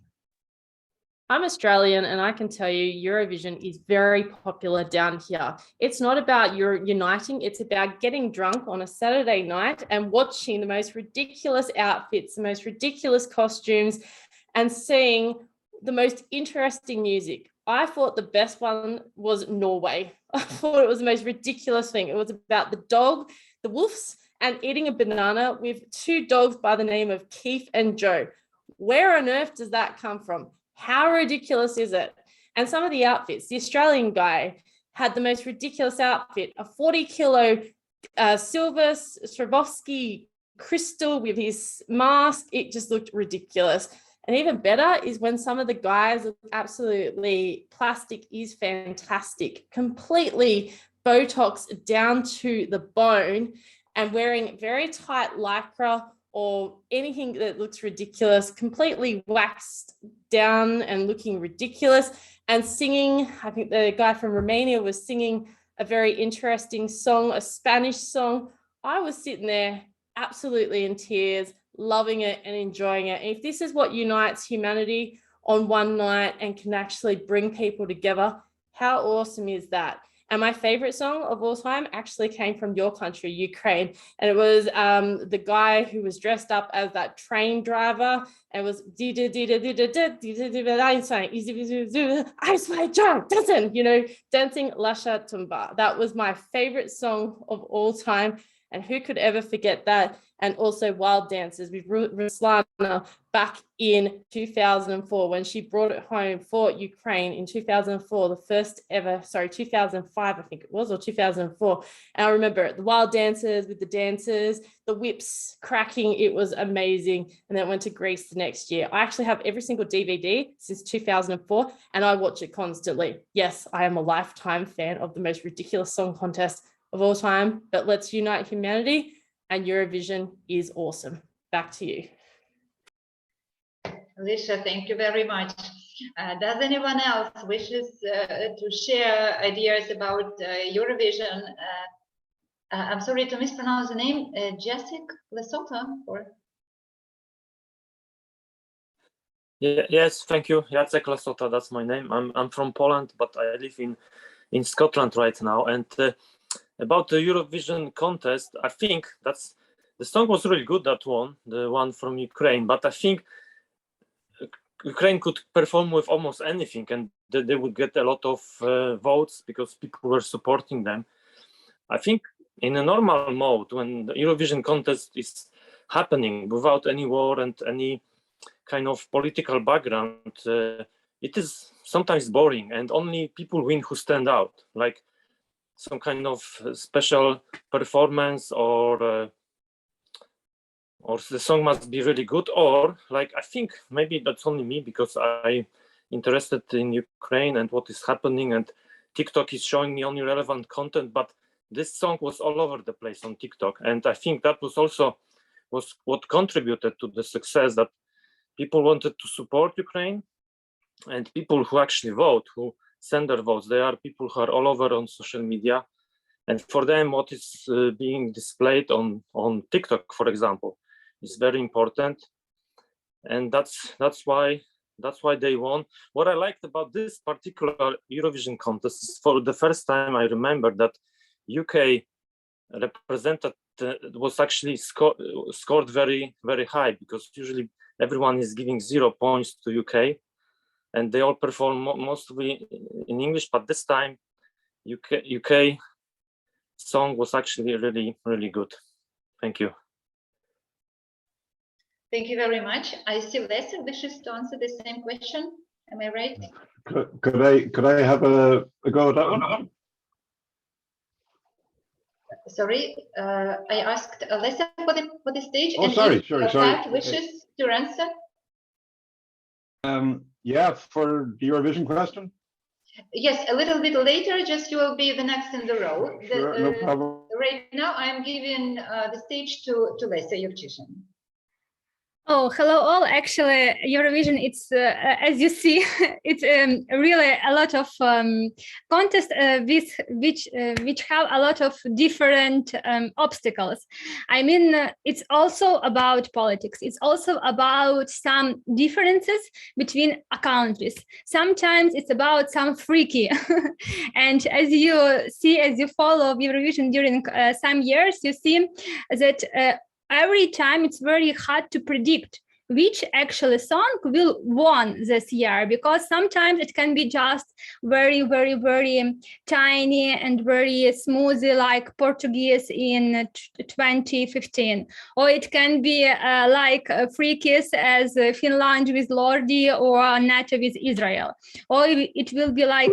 I'm Australian, and I can tell you Eurovision is very popular down here. It's not about uniting, it's about getting drunk on a Saturday night and watching the most ridiculous outfits, the most ridiculous costumes, and seeing the most interesting music. I thought the best one was Norway. I thought it was the most ridiculous thing. It was about the dog, the wolves, and eating a banana with two dogs by the name of Keith and Joe. Where on earth does that come from? How ridiculous is it? And some of the outfits, the Australian guy had the most ridiculous outfit, a 40-kilo silver Swarovski crystal with his mask. It just looked ridiculous. And even better is when some of the guys look absolutely plastic is fantastic, completely Botox down to the bone and wearing very tight lycra or anything that looks ridiculous, completely waxed down and looking ridiculous and singing. I think the guy from Romania was singing a very interesting song, a Spanish song. I was sitting there absolutely in tears, loving it and enjoying it. And if this is what unites humanity on one night and can actually bring people together, how awesome is that? And my favorite song of all time actually came from your country, Ukraine. And it was the guy who was dressed up as that train driver and was dancing Lasha Tumba. That was my favorite song of all time. And who could ever forget that? And also Wild Dances with Ruslana back in 2004 when she brought it home for Ukraine in 2004, the first ever, 2005, I think it was, or 2004. And I remember the Wild Dances with the dancers, the whips cracking, it was amazing. And then it went to Greece the next year. I actually have every single DVD since 2004 and I watch it constantly. Yes, I am a lifetime fan of the most ridiculous song contest of all time, but let's unite humanity and Eurovision is awesome. Back to you. Alicia, thank you very much. Does anyone else wishes to share ideas about Eurovision? I'm sorry to mispronounce the name, Jessica Lesotho, or? Yes, thank you. Jacek Lesotho, that's my name. I'm from Poland, but I live in Scotland right now. And about the Eurovision contest, I think the song was really good, that one, the one from Ukraine, but I think Ukraine could perform with almost anything and they would get a lot of votes because people were supporting them. I think in a normal mode, when the Eurovision contest is happening without any war and any kind of political background, it is sometimes boring and only people win who stand out, like some kind of special performance or the song must be really good, or like, I think maybe that's only me because I'm interested in Ukraine and what is happening and TikTok is showing me only relevant content, but this song was all over the place on TikTok. And I think that was also what contributed to the success, that people wanted to support Ukraine and people who actually vote, who send their votes, they are people who are all over on social media. And for them, what is being displayed on TikTok, for example, is very important, and that's why they won. What I liked about this particular Eurovision contest is, for the first time, I remember that UK represented was actually scored very, very high, because usually everyone is giving 0 points to UK, and they all perform mostly in English. But this time, UK song was actually really, really good. Thank you. Thank you very much. I see Lisa wishes to answer the same question. Am I right? Could I have a go at that one? Sorry, I asked Lisa for the stage. Oh, and sorry, if sorry. Pat wishes to answer. Yeah, for the Eurovision question. Yes, a little bit later. Just you will be the next in the row. Sure, no problem. Right now, I am giving the stage to Lisa Yurchishin. Oh, hello all. Actually, Eurovision, it's, as you see, it's really a lot of contests which have a lot of different obstacles. I mean, it's also about politics. It's also about some differences between countries. Sometimes it's about some freaky. And as you see, as you follow Eurovision during some years, you see that every time it's very hard to predict which actually song will win this year, because sometimes it can be just very, very, very tiny and very smoothie, like Portuguese in 2015, or it can be like freakies as Finland with Lordi or NATO with Israel, or it will be like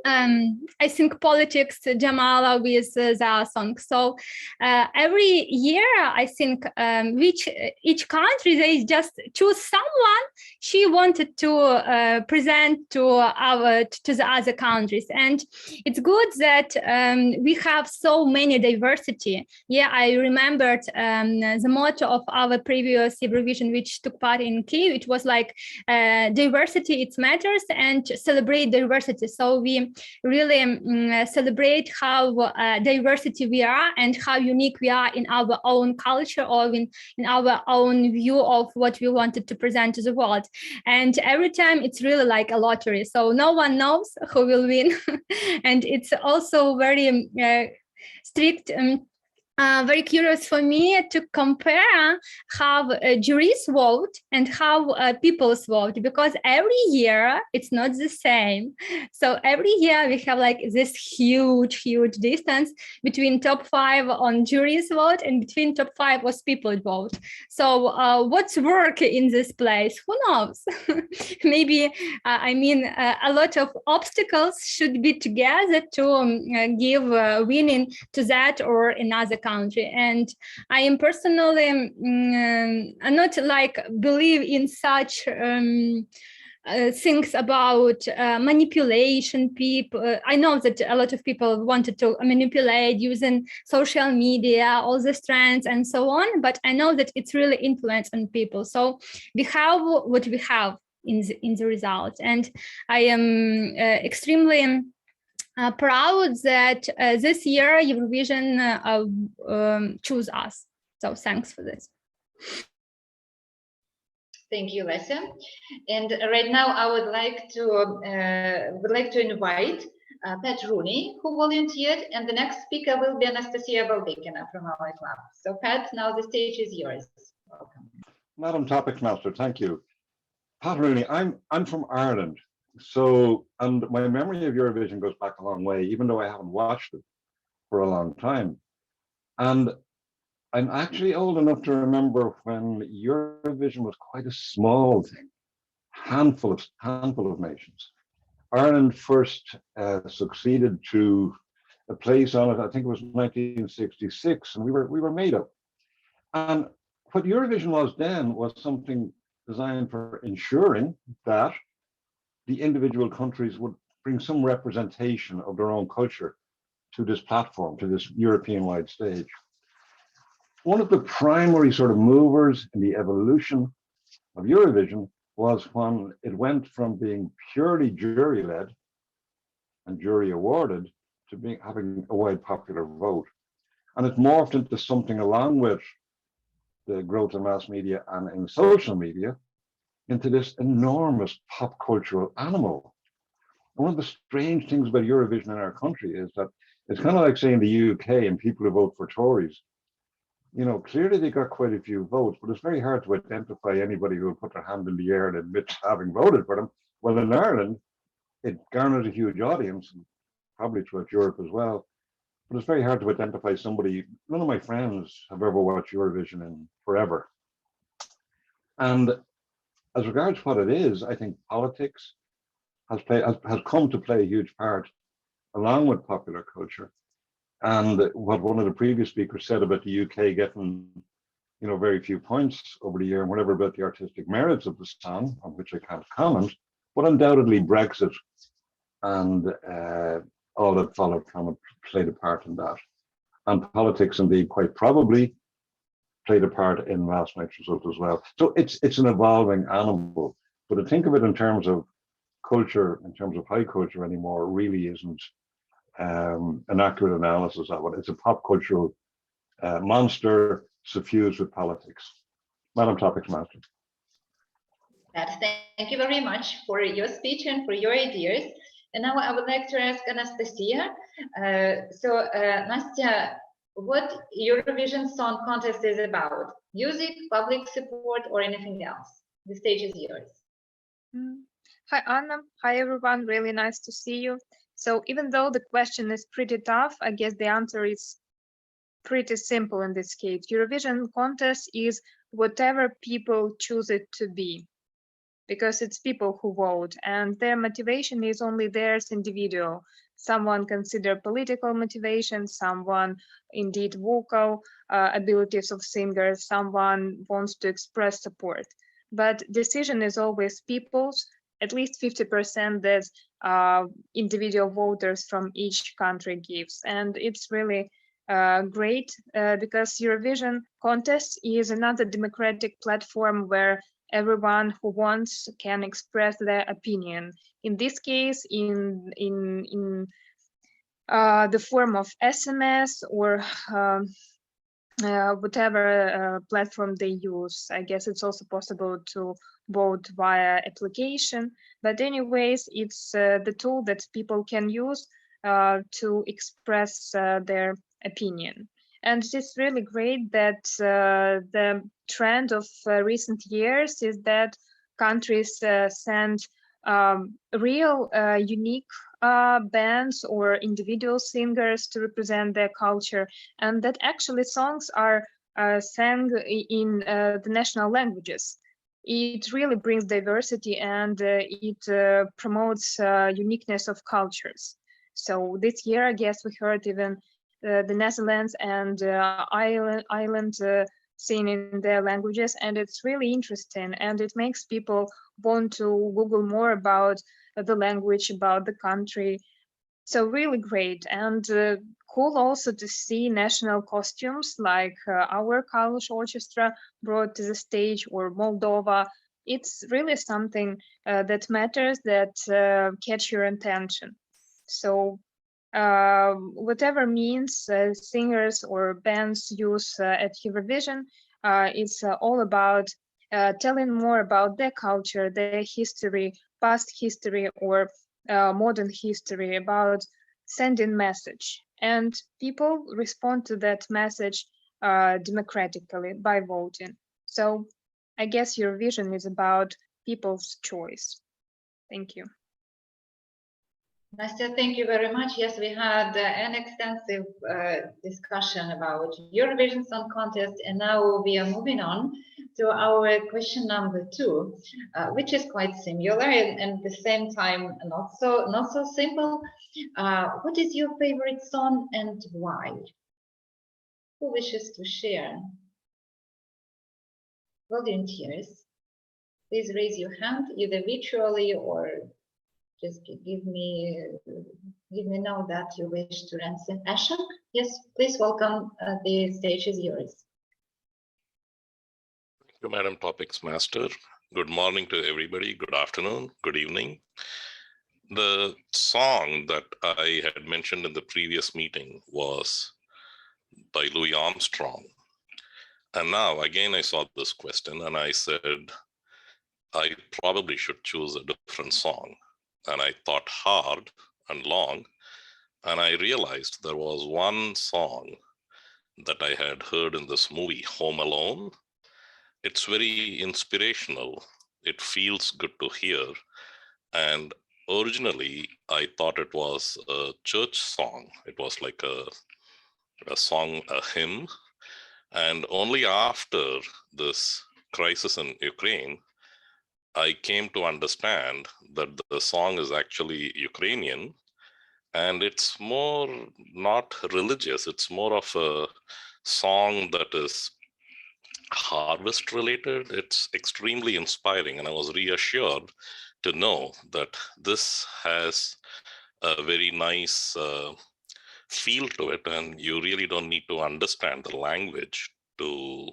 I think politics, Jamala, with their song. So every year, I think each country, they just choose someone she wanted to present to the other countries. And it's good that we have so many diversity. Yeah, I remembered the motto of our previous Eurovision, which took part in Kyiv. It was like diversity, it matters, and celebrate diversity. So we really celebrate how diversity we are and how unique we are in our own culture or in our own view of what we wanted to present to the world. And every time it's really like a lottery. So no one knows who will win. And it's also very strict. Very curious for me to compare how juries vote and how people vote, because every year it's not the same. So every year we have like this huge distance between top 5 on juries vote and between top 5 was people vote. So what's work in this place? Who knows? Maybe, I mean, a lot of obstacles should be together to give winning to that or another country. And I am personally not like believe in such things about manipulation. People, I know that a lot of people wanted to manipulate using social media, all the trends and so on, but I know that it's really influence on people. So we have what we have in the result, and I am extremely proud that this year Eurovision choose us. So thanks for this. Thank you, Lesya. And right now I would like to invite Pat Rooney, who volunteered, and the next speaker will be Anastasia Baldekina from our club. So Pat, now the stage is yours. Welcome. Madam Topics-Master, thank you. Pat Rooney, I'm from Ireland. So, and my memory of Eurovision goes back a long way, even though I haven't watched it for a long time. And I'm actually old enough to remember when Eurovision was quite a small thing, handful of nations. Ireland first succeeded to a place on it, I think it was 1966, and we were made up. And what Eurovision was then was something designed for ensuring that the individual countries would bring some representation of their own culture to this platform, to this European-wide stage. One of the primary sort of movers in the evolution of Eurovision was when it went from being purely jury-led and jury-awarded to having a wide popular vote. And it morphed into something along with the growth of mass media and in social media, into this enormous pop cultural animal. One of the strange things about Eurovision in our country is that it's kind of like saying the UK and people who vote for Tories. You know, clearly they got quite a few votes, but it's very hard to identify anybody who will put their hand in the air and admit having voted for them. Well, in Ireland, it garnered a huge audience, probably throughout Europe as well. But it's very hard to identify somebody. None of my friends have ever watched Eurovision in forever. And as regards what it is, I think politics has come to play a huge part, along with popular culture. And what one of the previous speakers said about the UK getting, you know, very few points over the year, and whatever about the artistic merits of the song, on which I can't comment, but undoubtedly Brexit and all that followed kind of played a part in that. And politics, indeed, quite probably played a part in last night's result as well. So it's an evolving animal, but to think of it in terms of culture, in terms of high culture anymore, really isn't an accurate analysis of it. It's a pop cultural monster suffused with politics. Madam Topics-Master. Thank you very much for your speech and for your ideas. And now I would like to ask Anastasia. Nastya, what Eurovision Song Contest is about? Music, public support, or anything else? The stage is yours. Hi, Anna. Hi, everyone. Really nice to see you. So even though the question is pretty tough, I guess the answer is pretty simple in this case. Eurovision Contest is whatever people choose it to be, because it's people who vote, and their motivation is only theirs individual. Someone consider political motivation, someone indeed vocal abilities of singers, someone wants to express support. But decision is always people's, at least 50% that individual voters from each country gives. And it's really great because Eurovision contest is another democratic platform where everyone who wants can express their opinion. In this case, in the form of SMS or whatever platform they use. I guess it's also possible to vote via application. But anyways, it's the tool that people can use to express their opinion. And it's really great that the trend of recent years is that countries send real unique bands or individual singers to represent their culture, and that actually songs are sang in the national languages. It really brings diversity and it promotes uniqueness of cultures. So this year, I guess we heard even the Netherlands and Ireland sing in their languages, and it's really interesting, and it makes people want to Google more about the language, about the country. So really great, and cool also to see national costumes like our Kalush Orchestra brought to the stage, or Moldova. It's really something that matters, that catch your attention. So whatever means singers or bands use at Eurovision, it's all about telling more about their culture, their history, past history, or modern history, about sending message. And people respond to that message democratically by voting. So I guess Eurovision is about people's choice. Thank you. Nastya, thank you very much. Yes, we had an extensive discussion about Eurovision Song Contest, and now we are moving on to our question number 2, which is quite similar and at the same time not so simple. What is your favorite song and why? Who wishes to share? Volunteers, please raise your hand either virtually or just give me know that you wish to answer. Ashok, yes, please welcome. The stage is yours. Thank you, Madam Topics Master. Good morning to everybody. Good afternoon. Good evening. The song that I had mentioned in the previous meeting was by Louis Armstrong. And now again, I saw this question and I said, I probably should choose a different song. And I thought hard and long, and I realized there was one song that I had heard in this movie, Home Alone. It's very inspirational. It feels good to hear. And originally, I thought it was a church song. It was like a song, a hymn. And only after this crisis in Ukraine, I came to understand that the song is actually Ukrainian, and it's more not religious. It's more of a song that is harvest related. It's extremely inspiring, and I was reassured to know that this has a very nice feel to it, and you really don't need to understand the language to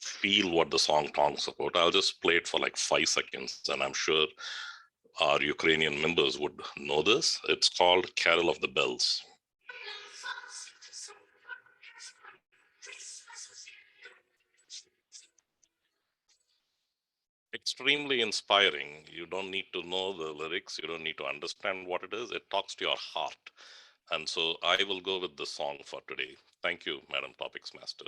feel what the song talks about. I'll just play it for like 5 seconds, and I'm sure our Ukrainian members would know this. It's called Carol of the Bells. Extremely inspiring. You don't need to know the lyrics. You don't need to understand what it is. It talks to your heart. And so I will go with the song for today. Thank you, Madam Topics Master.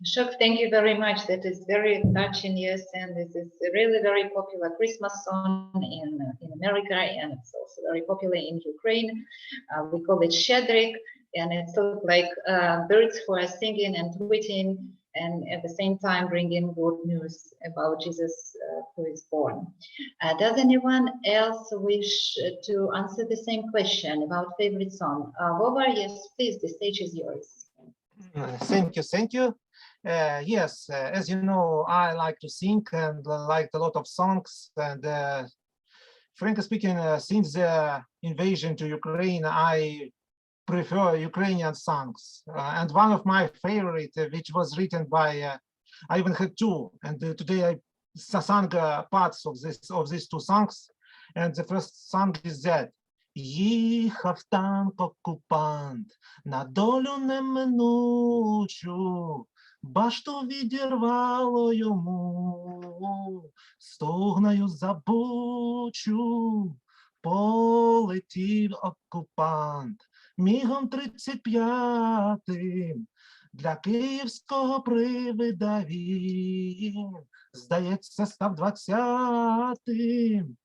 Ashok, thank you very much. That is very touching, yes, and this is a really very popular Christmas song in America, and it's also very popular in Ukraine. We call it Shedrik, and it's sort of like birds who are singing and tweeting and at the same time bringing good news about Jesus who is born. Does anyone else wish to answer the same question about favorite song? Vova, yes, please, the stage is yours. Thank you, thank you. Yes, as you know, I like to sing and liked a lot of songs. And frankly speaking, since the invasion to Ukraine, I prefer Ukrainian songs. And one of my favorite, which was written by, I even had two. And today I sang parts of these two songs. And the first song is that. Їхав танк окупант на долю неминучу, башту відірвало йому, стогною забучу, полетів окупант мігом 35-м, для київського привида він, здається, став 20-тим.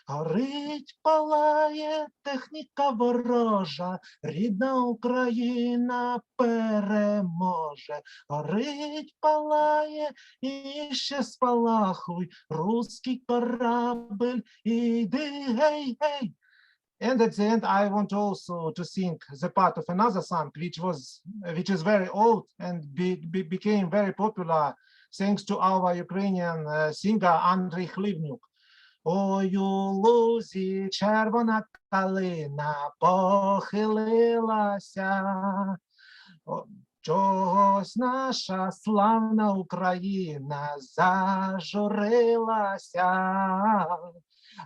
Горить, палає техніка ворожа, рідна Україна переможе. Горить, палає, і ще спалахуй, руський корабель, іди, гей, гей. And at the end, I want also to sing the part of another song, which is very old and became very popular thanks to our Ukrainian singer Andrei Hlivnyuk. Ой, у лузі червона калина похилилася, чогось наша славна Україна зажурилася,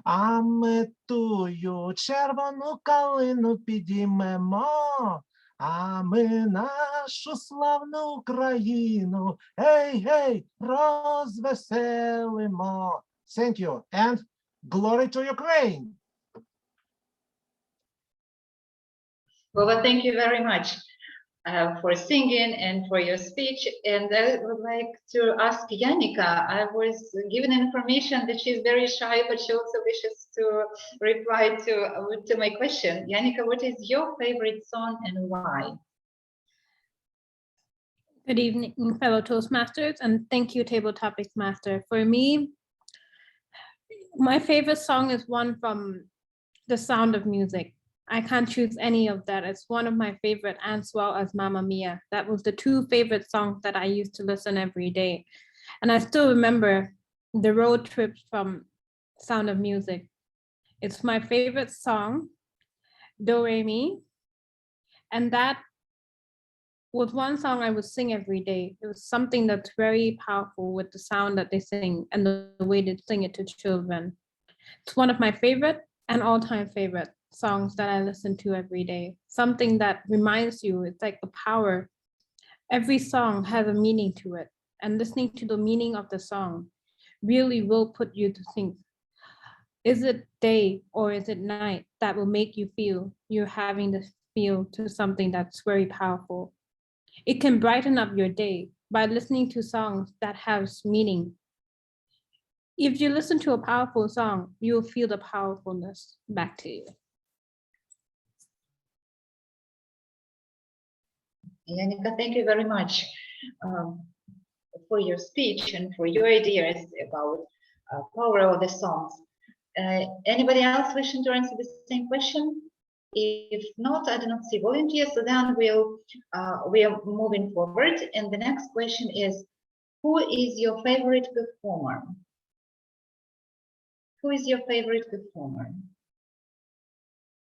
а ми тую червону калину підіймемо, а ми нашу славну Україну, гей, розвеселимо. Thank you, and glory to Ukraine. Well, thank you very much for singing and for your speech. And I would like to ask Yannicka. I was given information that she's very shy, but she also wishes to reply to my question. Yannicka, what is your favorite song and why? Good evening, fellow Toastmasters, and thank you, Table Topics Master. For me, my favorite song is one from The Sound of Music. I can't choose any of that. It's one of my favorite, as well as Mamma Mia. That was the two favorite songs that I used to listen every day. And I still remember the road trips from Sound of Music. It's my favorite song, Do Re Mi. And that was one song I would sing every day. It was something that's very powerful with the sound that they sing and the way they sing it to children. It's one of my favorite and all-time favorite songs that I listen to every day. Something that reminds you, it's like the power. Every song has a meaning to it, and listening to the meaning of the song really will put you to think, is it day or is it night that will make you feel you're having this feel to something that's very powerful. It can brighten up your day by listening to songs that have meaning. If you listen to a powerful song, you'll feel the powerfulness back to you. Yannicka, thank you very much for your speech and for your ideas about power of the songs. Anybody else wishing to answer the same question? If not, I do not see volunteers, so then we are moving forward. And the next question is, who is your favorite performer? Who is your favorite performer?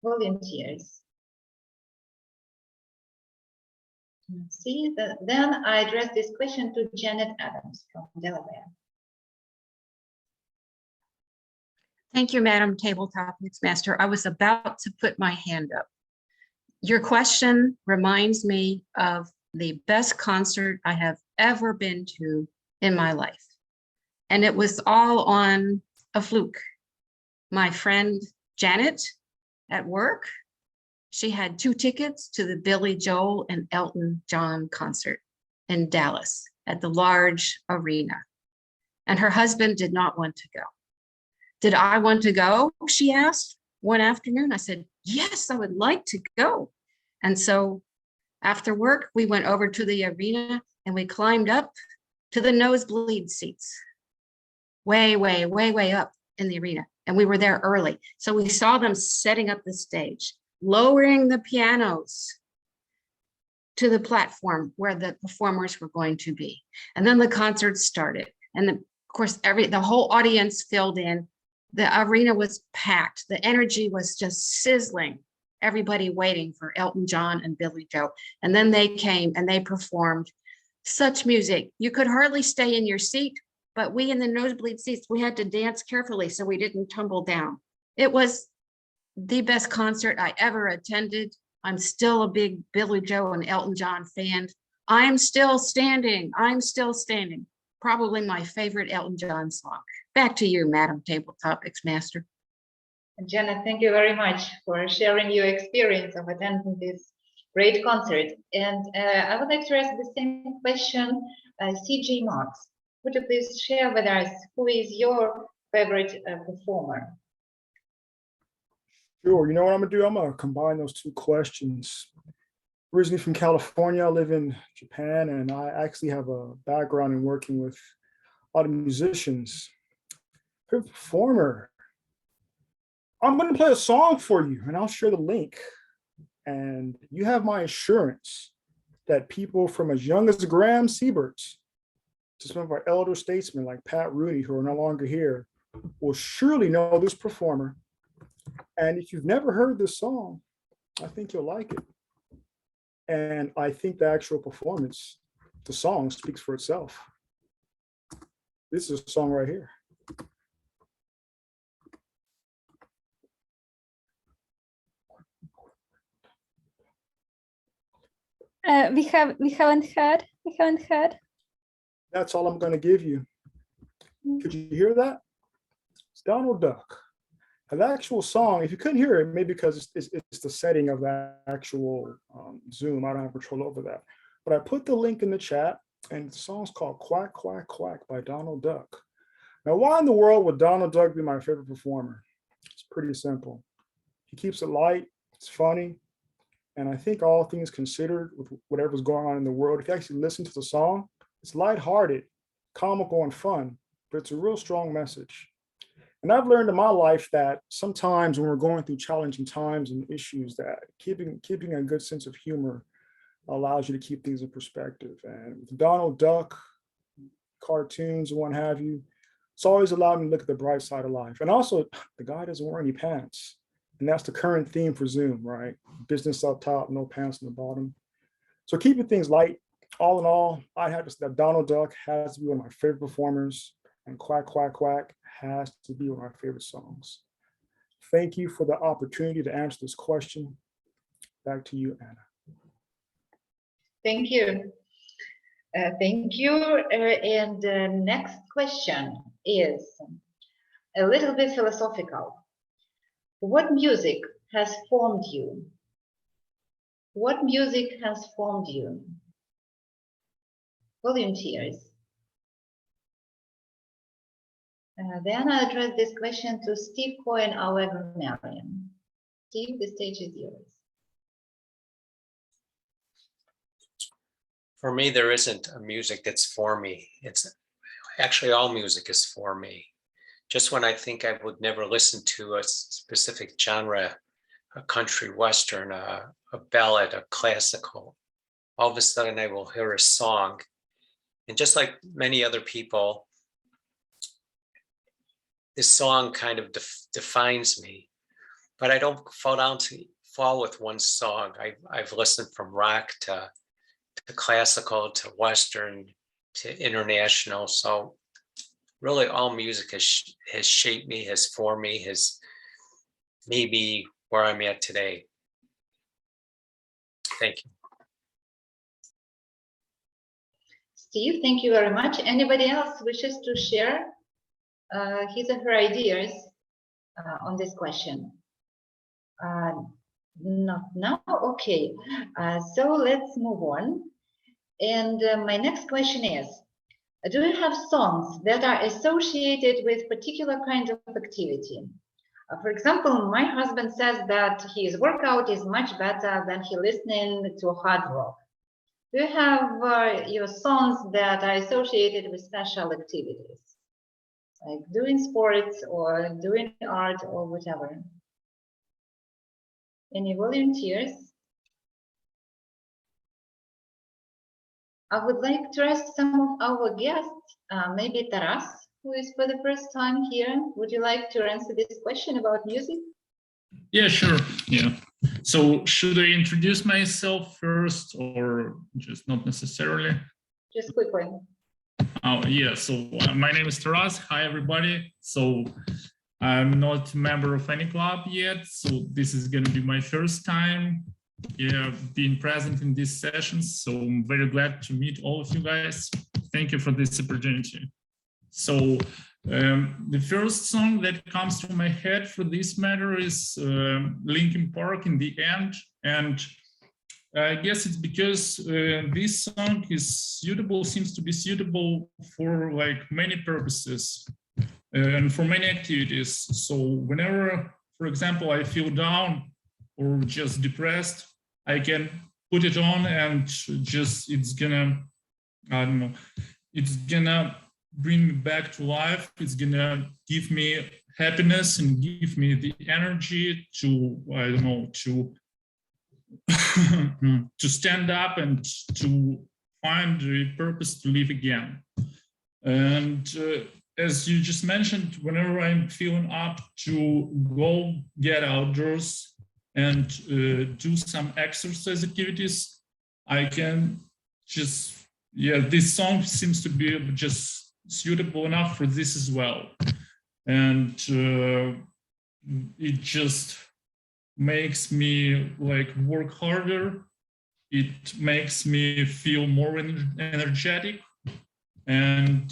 Volunteers. Let's see, then I address this question to Janet Adams from Delaware. Thank you, Madam Table Topics Master. I was about to put my hand up. Your question reminds me of the best concert I have ever been to in my life. And it was all on a fluke. My friend Janet at work, she had 2 tickets to the Billy Joel and Elton John concert in Dallas at the large arena. And her husband did not want to go. Did I want to go? She asked one afternoon. I said, yes, I would like to go. And so After work, we went over to the arena and we climbed up to the nosebleed seats, way, way, way, way up in the arena. And we were there early. So we saw them setting up the stage, lowering the pianos to the platform where the performers were going to be. And then the concert started. And of course, the whole audience filled in. The arena was packed. The energy was just sizzling. Everybody waiting for Elton John and Billy Joe. And then they came and they performed such music. You could hardly stay in your seat, but we in the nosebleed seats, we had to dance carefully so we didn't tumble down. It was the best concert I ever attended. I'm still a big Billy Joe and Elton John fan. I'm still standing. I'm still standing. Probably my favorite Elton John song. Back to you, Madam Table Topics Master. Janet, thank you very much for sharing your experience of attending this great concert. And I would like to ask the same question, CJ Marks. Would you please share with us who is your favorite performer? Sure. You know what I'm gonna do? I'm gonna combine those two questions. Originally from California, I live in Japan, and I actually have a background in working with a lot of musicians. Favorite performer. I'm gonna play a song for you, and I'll share the link. And you have my assurance that people from as young as Graham Sieberts to some of our elder statesmen like Pat Rooney, who are no longer here, will surely know this performer. And if you've never heard this song, I think you'll like it. And I think the actual performance, the song speaks for itself. This is a song right here. We haven't heard. That's all I'm going to give you. Could you hear that? It's Donald Duck. And the actual song, if you couldn't hear it, maybe because it's the setting of that actual Zoom, I don't have control over that. But I put the link in the chat, and the song's called Quack, Quack, Quack by Donald Duck. Now, why in the world would Donald Duck be my favorite performer? It's pretty simple. He keeps it light, it's funny, and I think all things considered with whatever's going on in the world, if you actually listen to the song, it's lighthearted, comical, and fun, but it's a real strong message. And I've learned in my life that sometimes when we're going through challenging times and issues, that keeping a good sense of humor allows you to keep things in perspective. And with Donald Duck, cartoons and what have you, it's always allowed me to look at the bright side of life. And also, the guy doesn't wear any pants. And that's the current theme for Zoom, right? Business up top, no pants on the bottom. So keeping things light. All in all, I have to say that Donald Duck has to be one of my favorite performers, and Quack, Quack, Quack has to be one of my favorite songs. Thank you for the opportunity to answer this question. Back to you, Anna. Thank you. Thank you. And the next question is a little bit philosophical. What music has formed you? What music has formed you? Volunteers. Then I address this question to Steve Cohen, our grammarian. Steve, the stage is yours. For me, there isn't a music that's for me. It's actually all music is for me. Just when I think I would never listen to a specific genre, a country western, a ballad, a classical, all of a sudden I will hear a song. And just like many other people, this song kind of defines me, but I don't fall with one song. I've listened from rock to classical, to western, to international. So really all music has shaped me, has formed me, has made me where I'm at today. Thank you. Steve, thank you very much. Anybody else wishes to share his or her ideas on this question? Not now? Okay. So let's move on. And my next question is, do you have songs that are associated with particular kinds of activity? For example, my husband says that his workout is much better than he listening to hard rock. Do you have your songs that are associated with special activities, like doing sports or doing art or whatever? Any volunteers? I would like to ask some of our guests, maybe Taras, who is for the first time here. Would you like to answer this question about music? Yeah, sure. Yeah. So should I introduce myself first or just not necessarily? Just quickly. Oh, yeah. So my name is Taras. Hi, everybody. So I'm not a member of any club yet. So this is going to be my first time being present in these sessions. So I'm very glad to meet all of you guys. Thank you for this opportunity. So the first song that comes to my head for this matter is Linkin Park In the End. And I guess it's because this song seems to be suitable for like many purposes and for many activities. So whenever, for example, I feel down or just depressed, I can put it on and just, it's gonna bring me back to life. It's gonna give me happiness and give me the energy to, to stand up and to find a purpose to live again. And as you just mentioned, whenever I'm feeling up to go get outdoors and do some exercise activities, I can just, this song seems to be just suitable enough for this as well. And it just makes me like work harder. It makes me feel more energetic. And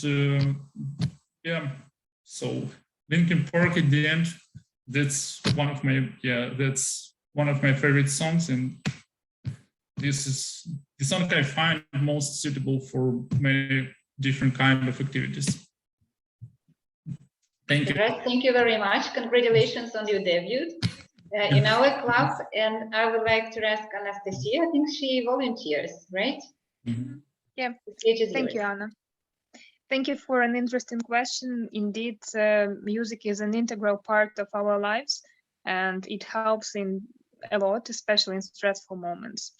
so Linkin Park at the end, that's one of my favorite songs. And this is the song I find most suitable for many different kind of activities. Thank you. Thank you very much. Congratulations on your debut in our club. And I would like to ask Anastasia. I think she volunteers, right? Mm-hmm. Yeah. Thank you, Anna. Thank you for an interesting question. Indeed, music is an integral part of our lives, and it helps in a lot, especially in stressful moments.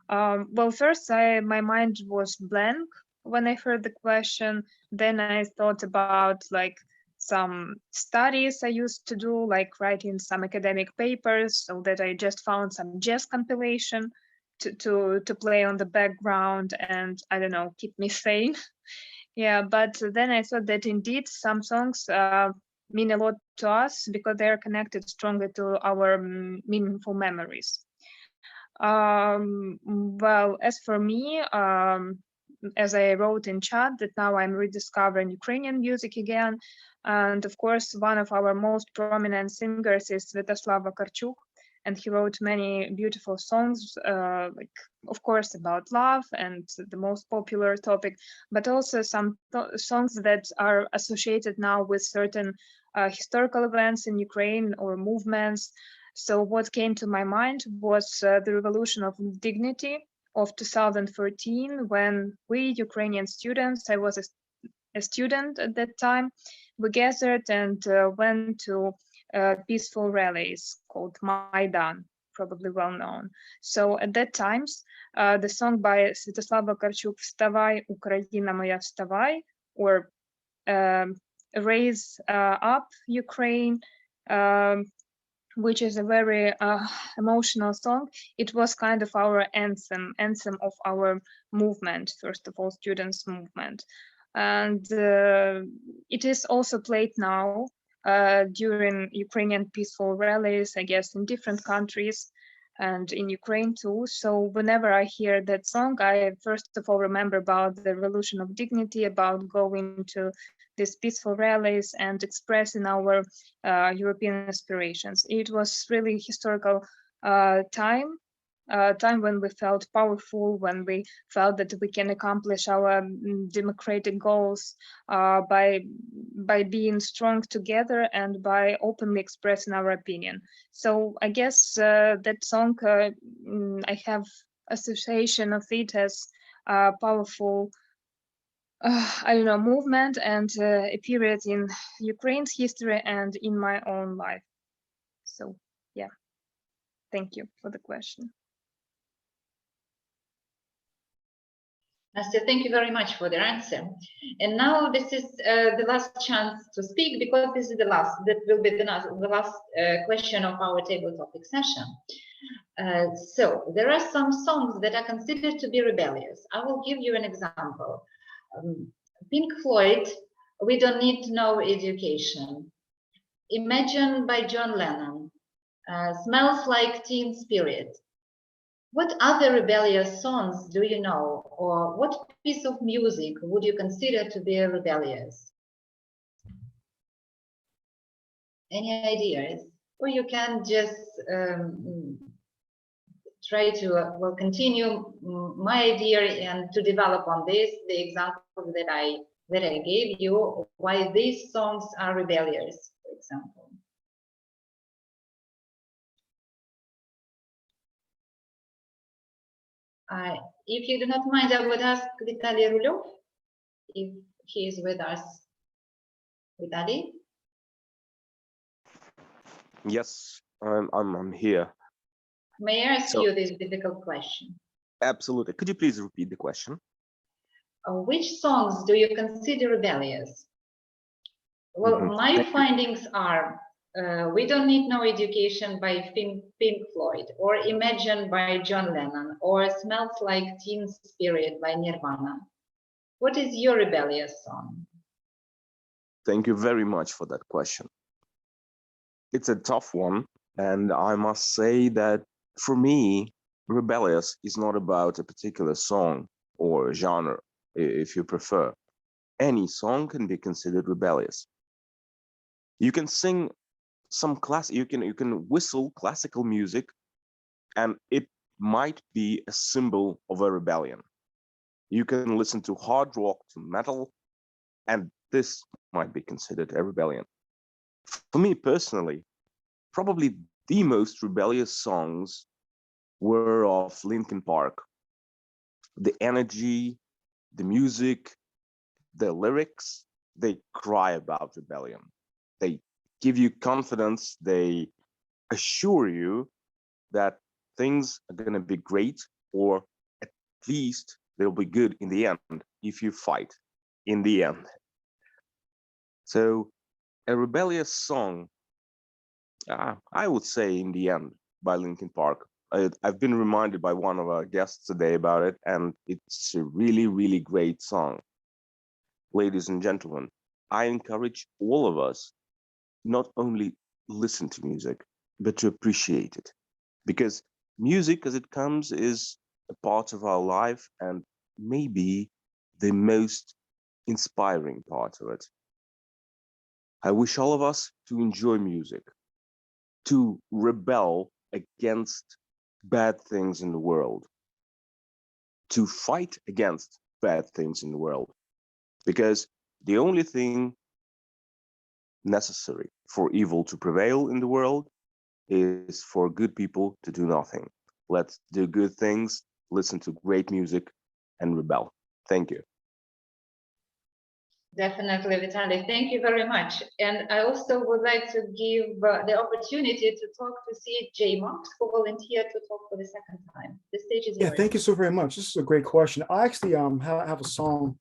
Well, first, my mind was blank when I heard the question. Then I thought about like some studies I used to do, like writing some academic papers, so that I just found some jazz compilation to play on the background and, I don't know, keep me sane. Yeah, but then I thought that indeed some songs mean a lot to us because they are connected strongly to our meaningful memories. Well, as for me, as I wrote in chat, that now I'm rediscovering Ukrainian music again. And of course, one of our most prominent singers is Sviatoslava Karchuk, and he wrote many beautiful songs, like, of course, about love and the most popular topic, but also some songs that are associated now with certain historical events in Ukraine or movements. So what came to my mind was the Revolution of Dignity of 2013, when we Ukrainian students, I was a student at that time, we gathered and went to peaceful rallies called Maidan, probably well known. So at that time, the song by Sviatoslava Karchuk, "Вставай, Ukraina moya, вставай," or "Raise up, Ukraine," which is a very emotional song. It was kind of our anthem of our movement, first of all, students' movement. And it is also played now during Ukrainian peaceful rallies, I guess, in different countries and in Ukraine too. So whenever I hear that song, I first of all remember about the Revolution of Dignity, about going to these peaceful rallies and expressing our European aspirations. It was really historical time time when we felt powerful, when we felt that we can accomplish our democratic goals by being strong together and by openly expressing our opinion. So I guess that song, I have association of it as a powerful, I don't know, movement and a period in Ukraine's history and in my own life. So yeah, thank you for the question. Nastya, thank you very much for the answer. And now this is the last chance to speak, because this is the last, that will be the last question of our table topic session. So there are some songs that are considered to be rebellious. I will give you an example. Pink Floyd, We Don't Need No Education. Imagine by John Lennon. Smells Like Teen Spirit. What other rebellious songs do you know, or what piece of music would you consider to be rebellious? Any ideas? Or you can just try to continue my idea and to develop on this, the example that I gave you, why these songs are rebellious, for example. If you do not mind, I would ask Vitaly Rulov if he is with us. Vitaly? Yes, I'm here. May I ask you this difficult question? Absolutely. Could you please repeat the question? Which songs do you consider rebellious? Well, my findings are We Don't Need No Education by Pink Floyd, or Imagine by John Lennon, or Smells Like Teen Spirit by Nirvana. What is your rebellious song? Thank you very much for that question. It's a tough one, and I must say that for me, rebellious is not about a particular song or genre, if you prefer. Any song can be considered rebellious. You can sing some you can whistle classical music, and it might be a symbol of a rebellion. You can listen to hard rock, to metal, and this might be considered a rebellion. For me personally, probably the most rebellious songs were of Linkin Park. The energy, the music, the lyrics, they cry about rebellion. They give you confidence. They assure you that things are going to be great, or at least they'll be good in the end if you fight in the end. So a rebellious song, I would say In the End by Linkin Park. I've been reminded by one of our guests today about it, and it's a really, really great song. Ladies and gentlemen, I encourage all of us not only listen to music, but to appreciate it. Because music as it comes is a part of our life, and maybe the most inspiring part of it. I wish all of us to enjoy music, to rebel against bad things in the world, to fight against bad things in the world, because the only thing necessary for evil to prevail in the world is for good people to do nothing. Let's do good things, listen to great music, and rebel. Thank you. Definitely, Vitaly. Thank you very much. And I also would like to give the opportunity to talk to CJ Marks, who volunteered to talk for the second time. The stage is yours. Yeah, thank you so very much. This is a great question. I actually have a song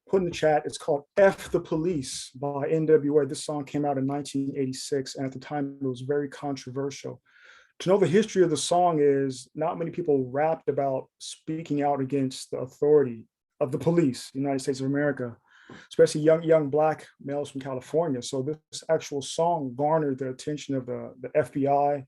put in the chat. It's called F the Police by NWA. This song came out in 1986, and at the time it was very controversial. To know the history of the song is not many people rapped about speaking out against the authority of the police, the United States of America, especially young Black males from California. So this actual song garnered the attention of the FBI.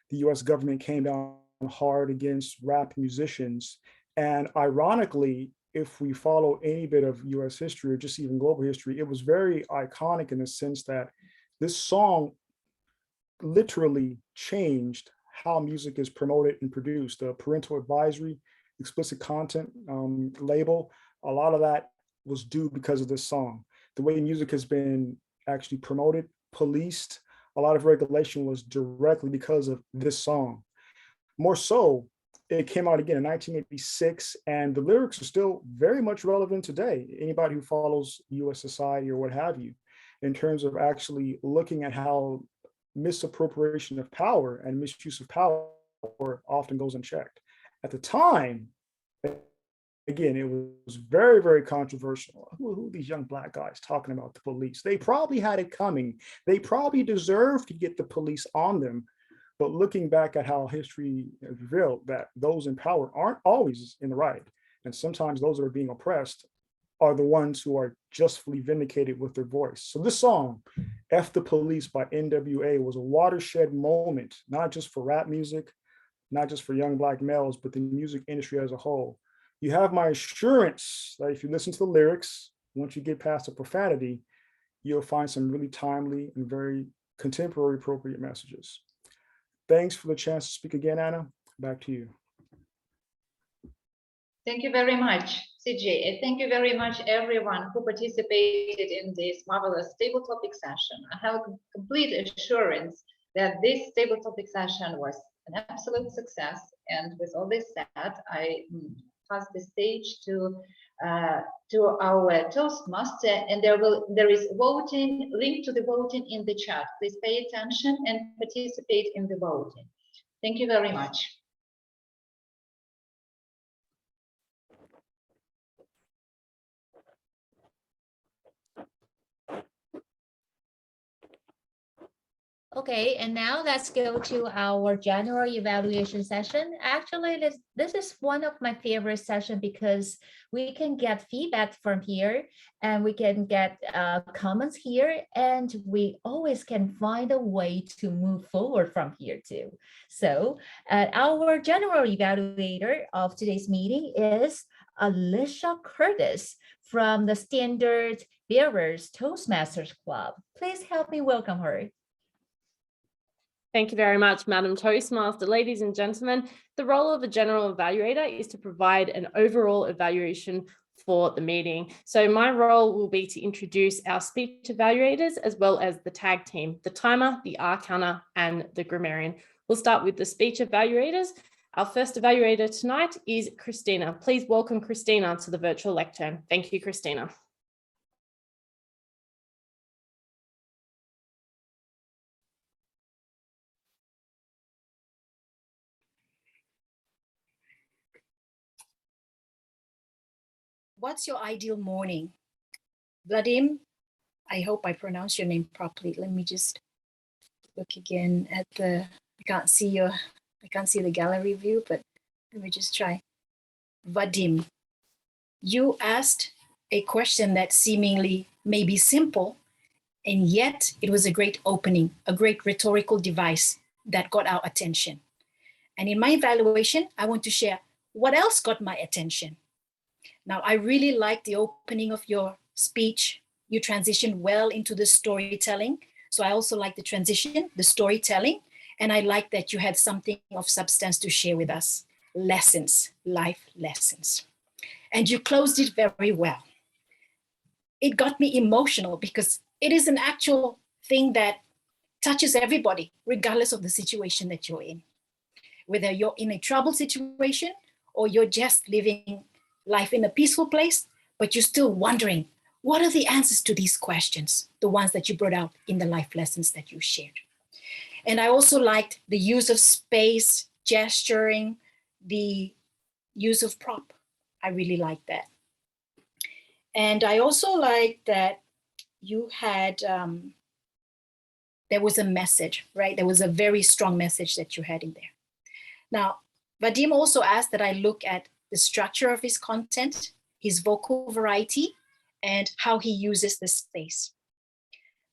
The US government came down hard against rap musicians. And ironically, if we follow any bit of US history or just even global history, it was very iconic in the sense that this song literally changed how music is promoted and produced. The parental advisory, explicit content label, a lot of that was due because of this song. The way music has been actually promoted, policed, a lot of regulation was directly because of this song. More so, it came out again in 1986, and the lyrics are still very much relevant today. Anybody who follows US society or what have you, in terms of actually looking at how misappropriation of power and misuse of power often goes unchecked. At the time, again, it was very, very controversial. Who are these young Black guys talking about the police? They probably had it coming. They probably deserved to get the police on them. But looking back at how history has revealed that those in power aren't always in the right. And sometimes those that are being oppressed are the ones who are justly vindicated with their voice. So this song, F the Police by NWA, was a watershed moment, not just for rap music, not just for young Black males, but the music industry as a whole. You have my assurance that if you listen to the lyrics, once you get past the profanity, you'll find some really timely and very contemporary appropriate messages. Thanks for the chance to speak again, Anna. Back to you. Thank you very much, CJ. And thank you very much, everyone who participated in this marvelous table topic session. I have complete assurance that this table topic session was an absolute success. And with all this said, I pass the stage to our Toastmaster, and there is voting, link to the voting in the chat. Please pay attention and participate in the voting. Thank you very much. Okay, and now let's go to our general evaluation session. Actually, this is one of my favorite sessions because we can get feedback from here and we can get comments here, and we always can find a way to move forward from here too. So our general evaluator of today's meeting is Alicia Curtis from the Standard Bearers Toastmasters Club. Please help me welcome her. Thank you very much, Madam Toastmaster. Ladies and gentlemen, the role of a general evaluator is to provide an overall evaluation for the meeting. So my role will be to introduce our speech evaluators as well as the tag team, the timer, the R-counter, and the grammarian. We'll start with the speech evaluators. Our first evaluator tonight is Christina. Please welcome Christina to the virtual lectern. Thank you, Christina. What's your ideal morning? Vadim, I hope I pronounced your name properly. Let me just look again at I can't see the gallery view, but let me just try. Vadim, you asked a question that seemingly may be simple, and yet it was a great opening, a great rhetorical device that got our attention. And in my evaluation, I want to share what else got my attention. Now, I really like the opening of your speech. You transitioned well into the storytelling. So I also like the transition, the storytelling. And I like that you had something of substance to share with us. Lessons, life lessons. And you closed it very well. It got me emotional because it is an actual thing that touches everybody, regardless of the situation that you're in. Whether you're in a troubled situation or you're just living life in a peaceful place, but you're still wondering, what are the answers to these questions? The ones that you brought out in the life lessons that you shared. And I also liked the use of space, gesturing, the use of prop. I really liked that. And I also liked that you had, there was a message, right? There was a very strong message that you had in there. Now, Vadim also asked that I look at the structure of his content, his vocal variety, and how he uses the space.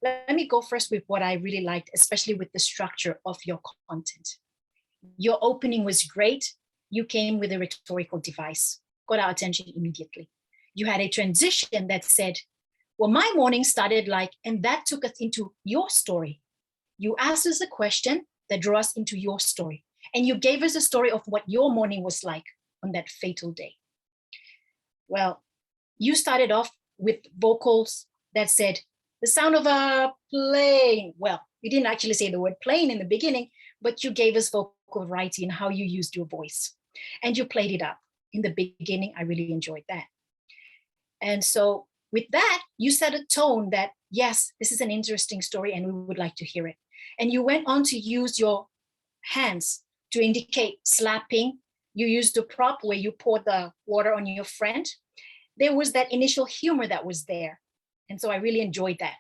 Let me go first with what I really liked, especially with the structure of your content. Your opening was great. You came with a rhetorical device, got our attention immediately. You had a transition that said, well, my morning started like, and that took us into your story. You asked us a question that drew us into your story. And you gave us a story of what your morning was like on that fatal day. Well, you started off with vocals that said, the sound of a plane. Well, you didn't actually say the word plane in the beginning, but you gave us vocal variety in how you used your voice. And you played it up. In the beginning, I really enjoyed that. And so with that, you set a tone that, yes, this is an interesting story and we would like to hear it. And you went on to use your hands to indicate slapping. You used the prop where you poured the water on your friend. There was that initial humor that was there. And so I really enjoyed that.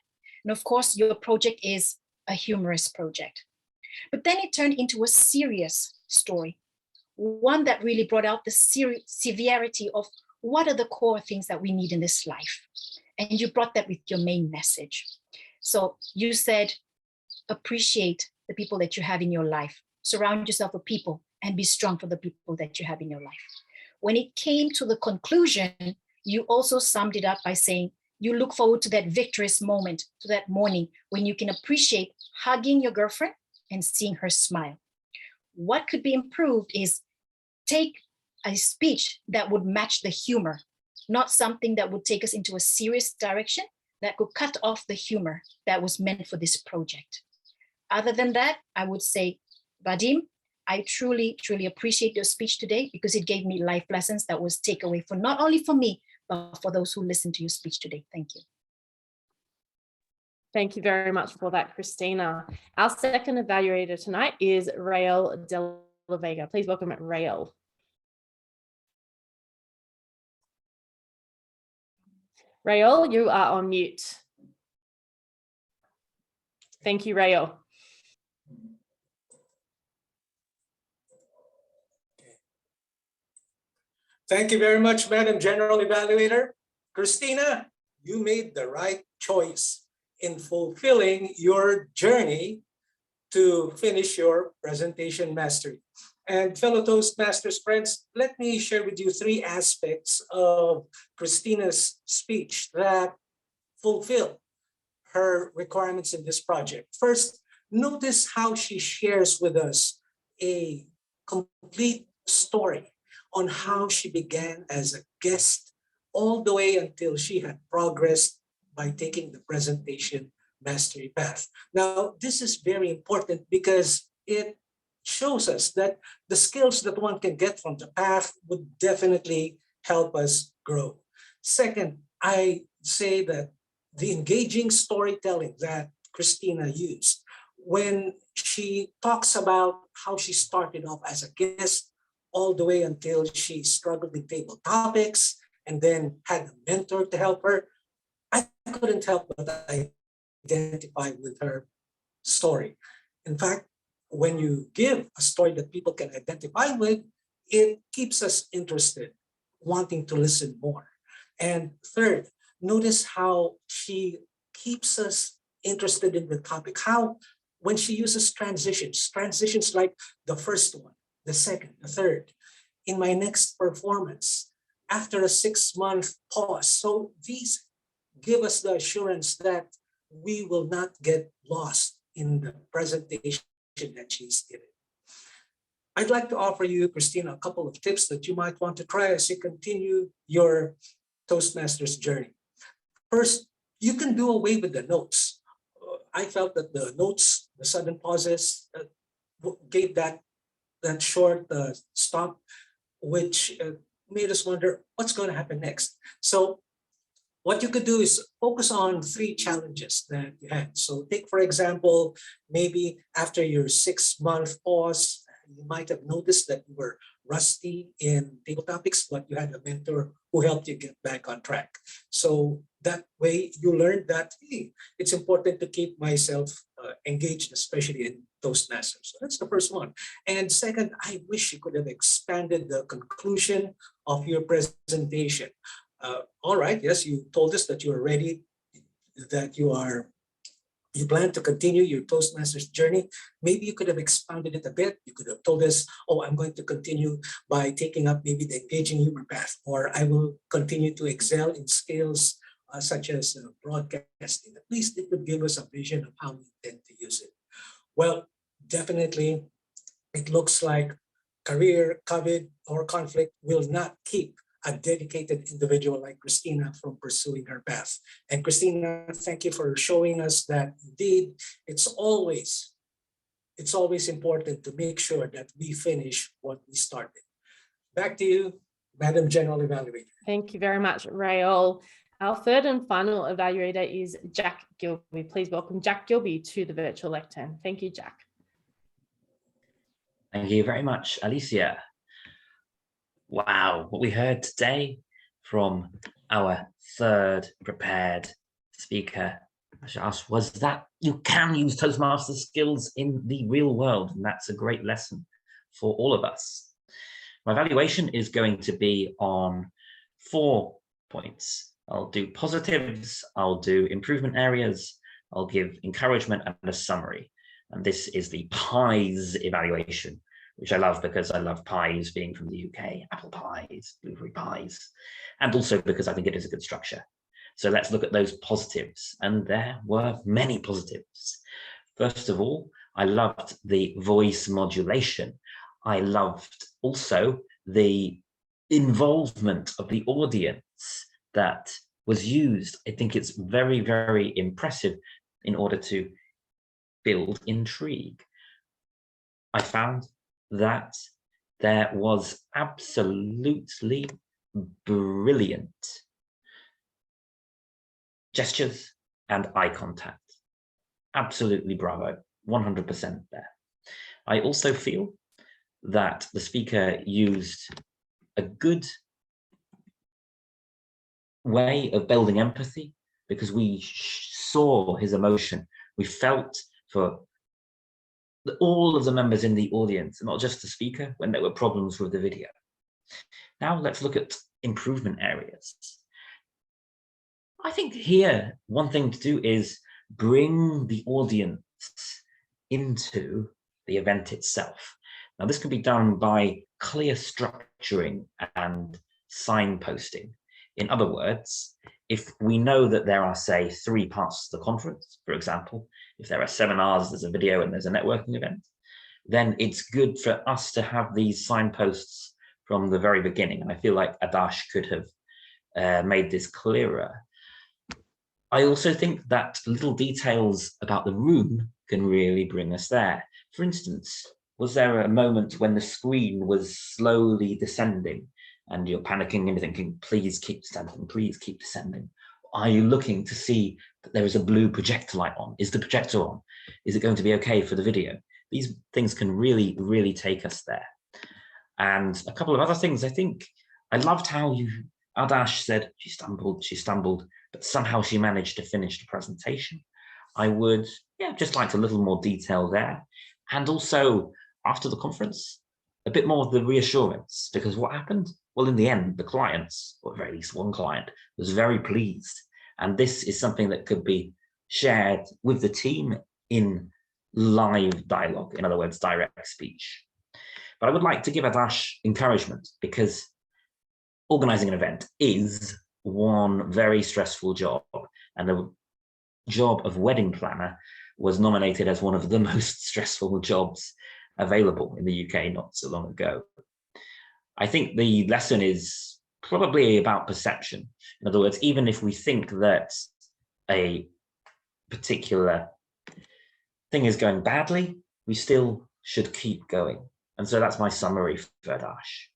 And of course, your project is a humorous project. But then it turned into a serious story, one that really brought out the severity of what are the core things that we need in this life. And you brought that with your main message. So you said, appreciate the people that you have in your life. Surround yourself with people and be strong for the people that you have in your life. When it came to the conclusion, you also summed it up by saying, you look forward to that victorious moment, to that morning when you can appreciate hugging your girlfriend and seeing her smile. What could be improved is take a speech that would match the humor, not something that would take us into a serious direction that could cut off the humor that was meant for this project. Other than that, I would say, Vadim, I truly, truly appreciate your speech today because it gave me life lessons that was takeaway for not only for me, but for those who listened to your speech today. Thank you. Thank you very much for that, Christina. Our second evaluator tonight is Rael De La Vega. Please welcome Rael. Rael, you are on mute. Thank you, Rael. Thank you very much, Madam General Evaluator. Christina, you made the right choice in fulfilling your journey to finish your presentation mastery. And fellow Toastmasters friends, let me share with you 3 aspects of Christina's speech that fulfill her requirements in this project. First, notice how she shares with us a complete story on how she began as a guest all the way until she had progressed by taking the presentation mastery path. Now, this is very important because it shows us that the skills that one can get from the path would definitely help us grow. Second, I say that the engaging storytelling that Christina used when she talks about how she started off as a guest all the way until she struggled with table topics and then had a mentor to help her, I couldn't help but identify with her story. In fact, when you give a story that people can identify with, it keeps us interested, wanting to listen more. And third, notice how she keeps us interested in the topic, how when she uses transitions like the first one, the second, the third, in my next performance, after a 6-month pause. So these give us the assurance that we will not get lost in the presentation that she's giving. I'd like to offer you, Christina, a couple of tips that you might want to try as you continue your Toastmasters journey. First, you can do away with the notes. I felt that the notes, the sudden pauses, gave that short stop, which made us wonder what's going to happen next. So what you could do is focus on 3 challenges that you had. So take, for example, maybe after your 6-month pause, you might have noticed that you were rusty in table topics, but you had a mentor who helped you get back on track. So that way you learned that, hey, it's important to keep myself engaged, especially in Toastmasters. So that's the first one. And second, I wish you could have expanded the conclusion of your presentation. All right, yes, you told us that you are ready, that you plan to continue your Toastmasters journey. Maybe you could have expanded it a bit. You could have told us, oh, I'm going to continue by taking up maybe the engaging humor path, or I will continue to excel in skills such as broadcasting. At least it would give us a vision of how we intend to use it. Well, definitely it looks like career, COVID, or conflict will not keep a dedicated individual like Christina from pursuing her path. And Christina, thank you for showing us that indeed it's always important to make sure that we finish what we started. Back to you, Madam General Evaluator. Thank you very much, Rael. Our third and final evaluator is Jack Gilby. Please welcome Jack Gilby to the virtual lectern. Thank you, Jack. Thank you very much, Alicia. Wow, what we heard today from our third prepared speaker was that you can use Toastmasters skills in the real world, and that's a great lesson for all of us. My evaluation is going to be on 4 points. I'll do positives, I'll do improvement areas, I'll give encouragement and a summary. And this is the pies evaluation, which I love because I love pies being from the UK, apple pies, blueberry pies, and also because I think it is a good structure. So let's look at those positives. And there were many positives. First of all, I loved the voice modulation. I loved also the involvement of the audience that was used. I think it's very, very impressive in order to build intrigue. I found that there was absolutely brilliant gestures and eye contact. Absolutely bravo, 100% there. I also feel that the speaker used a good way of building empathy because we saw his emotion. We felt for all of the members in the audience, not just the speaker, when there were problems with the video. Now let's look at improvement areas. I think here, one thing to do is bring the audience into the event itself. Now, this can be done by clear structuring and signposting. In other words, if we know that there are, say, 3 parts to the conference, for example, if there are seminars, there's a video, and there's a networking event, then it's good for us to have these signposts from the very beginning. And I feel like Adash could have made this clearer. I also think that little details about the room can really bring us there. For instance, was there a moment when the screen was slowly descending and you're panicking and you're thinking, please keep descending, please keep descending? Are you looking to see that there is a blue projector light on? Is the projector on? Is it going to be okay for the video? These things can really, really take us there. And a couple of other things, I think I loved how Adash said she stumbled, but somehow she managed to finish the presentation. I would just like a little more detail there. And also after the conference, a bit more of the reassurance, because what happened? Well, in the end, the clients, or at very least one client, was very pleased. And this is something that could be shared with the team in live dialogue, in other words, direct speech. But I would like to give Adash encouragement because organizing an event is one very stressful job, and the job of wedding planner was nominated as one of the most stressful jobs available in the UK not so long ago. I think the lesson is probably about perception. In other words, even if we think that a particular thing is going badly, we still should keep going. And so that's my summary for Adash.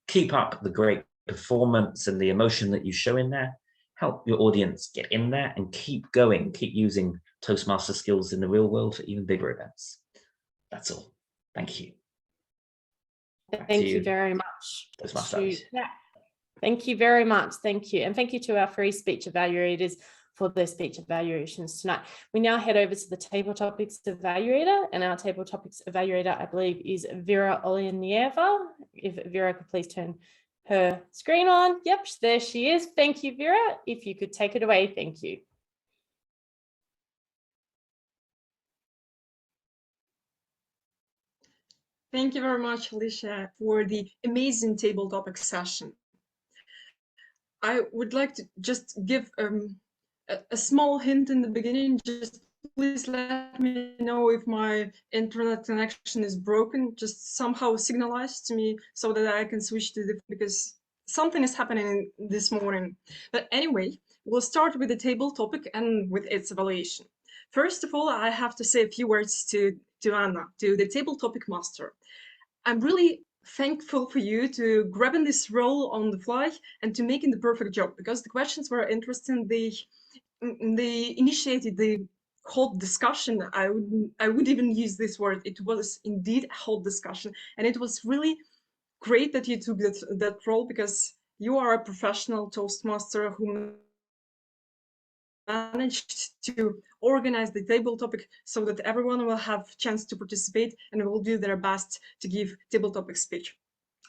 Keep up the great performance and the emotion that you show in there. Help your audience get in there and keep going. Keep using Toastmaster skills in the real world for even bigger events. That's all. Thank you. Thank you very much. Toastmasters. Thank you very much. Thank you. And thank you to our free speech evaluators for their speech evaluations tonight. We now head over to the table topics evaluator, and our table topics evaluator, I believe, is Vera Oleneva. If Vera could please turn her screen on. Yep, there she is. Thank you, Vera. If you could take it away, thank you. Thank you very much, Alicia, for the amazing table topic session. I would like to just give a small hint in the beginning, just please let me know if my internet connection is broken. Just somehow signalize to me so that I can switch to the, because something is happening this morning. But anyway, we'll start with the table topic and with its evaluation. First of all, I have to say a few words to Anna, to the table topic master. I'm really thankful for you to grabbing this role on the fly and to making the perfect job, because the questions were interesting. They initiated the hot discussion. I would even use this word. It was indeed a hot discussion, and it was really great that you took that role, because you are a professional Toastmaster who managed to organize the table topic so that everyone will have a chance to participate and will do their best to give table topic speech.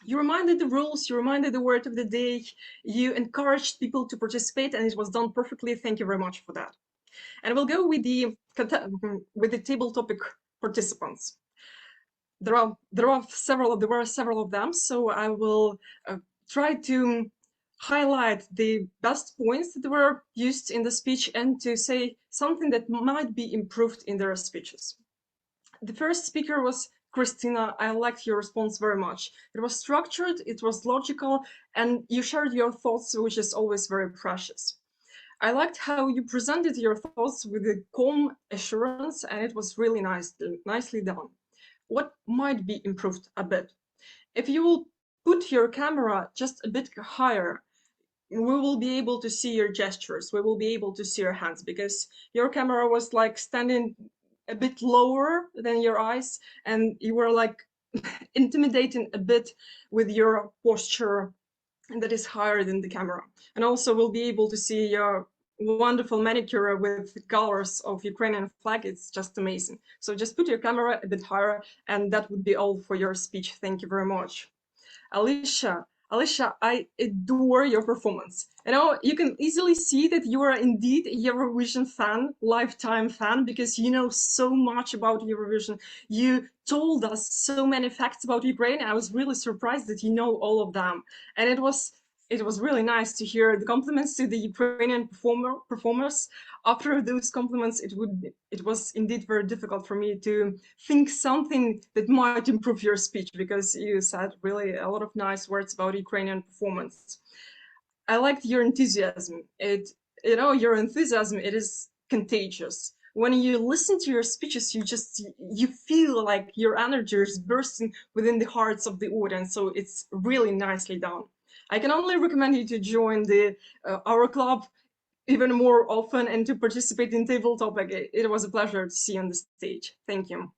You reminded the rules, you reminded the word of the day, you encouraged people to participate, and it was done perfectly. Thank you very much for that. And we'll go with the table topic participants. There were several of them, so I will try to highlight the best points that were used in the speech and to say something that might be improved in their speeches. The first speaker was Christina. I liked your response very much. It was structured, it was logical, and you shared your thoughts, which is always very precious. I liked how you presented your thoughts with a calm assurance, and it was really nicely done. What might be improved a bit? If you will put your camera just a bit higher, we will be able to see your gestures. We will be able to see your hands, because your camera was like standing a bit lower than your eyes, and you were like intimidating a bit with your posture that is higher than the camera. And also we'll be able to see your wonderful manicure with colors of Ukrainian flag. It's just amazing. So just put your camera a bit higher, and that would be all for your speech. Thank you very much. Alicia, I adore your performance. You know, you can easily see that you are indeed a Eurovision fan, lifetime fan, because you know so much about Eurovision. You told us so many facts about Ukraine. I was really surprised that you know all of them. And it was really nice to hear the compliments to the Ukrainian performers. After those compliments, it was indeed very difficult for me to think something that might improve your speech, because you said really a lot of nice words about Ukrainian performance. I liked your enthusiasm. Your enthusiasm, it is contagious. When you listen to your speeches, you feel like your energy is bursting within the hearts of the audience. So it's really nicely done. I can only recommend you to join our club even more often and to participate in table topic. It was a pleasure to see you on the stage. Thank you.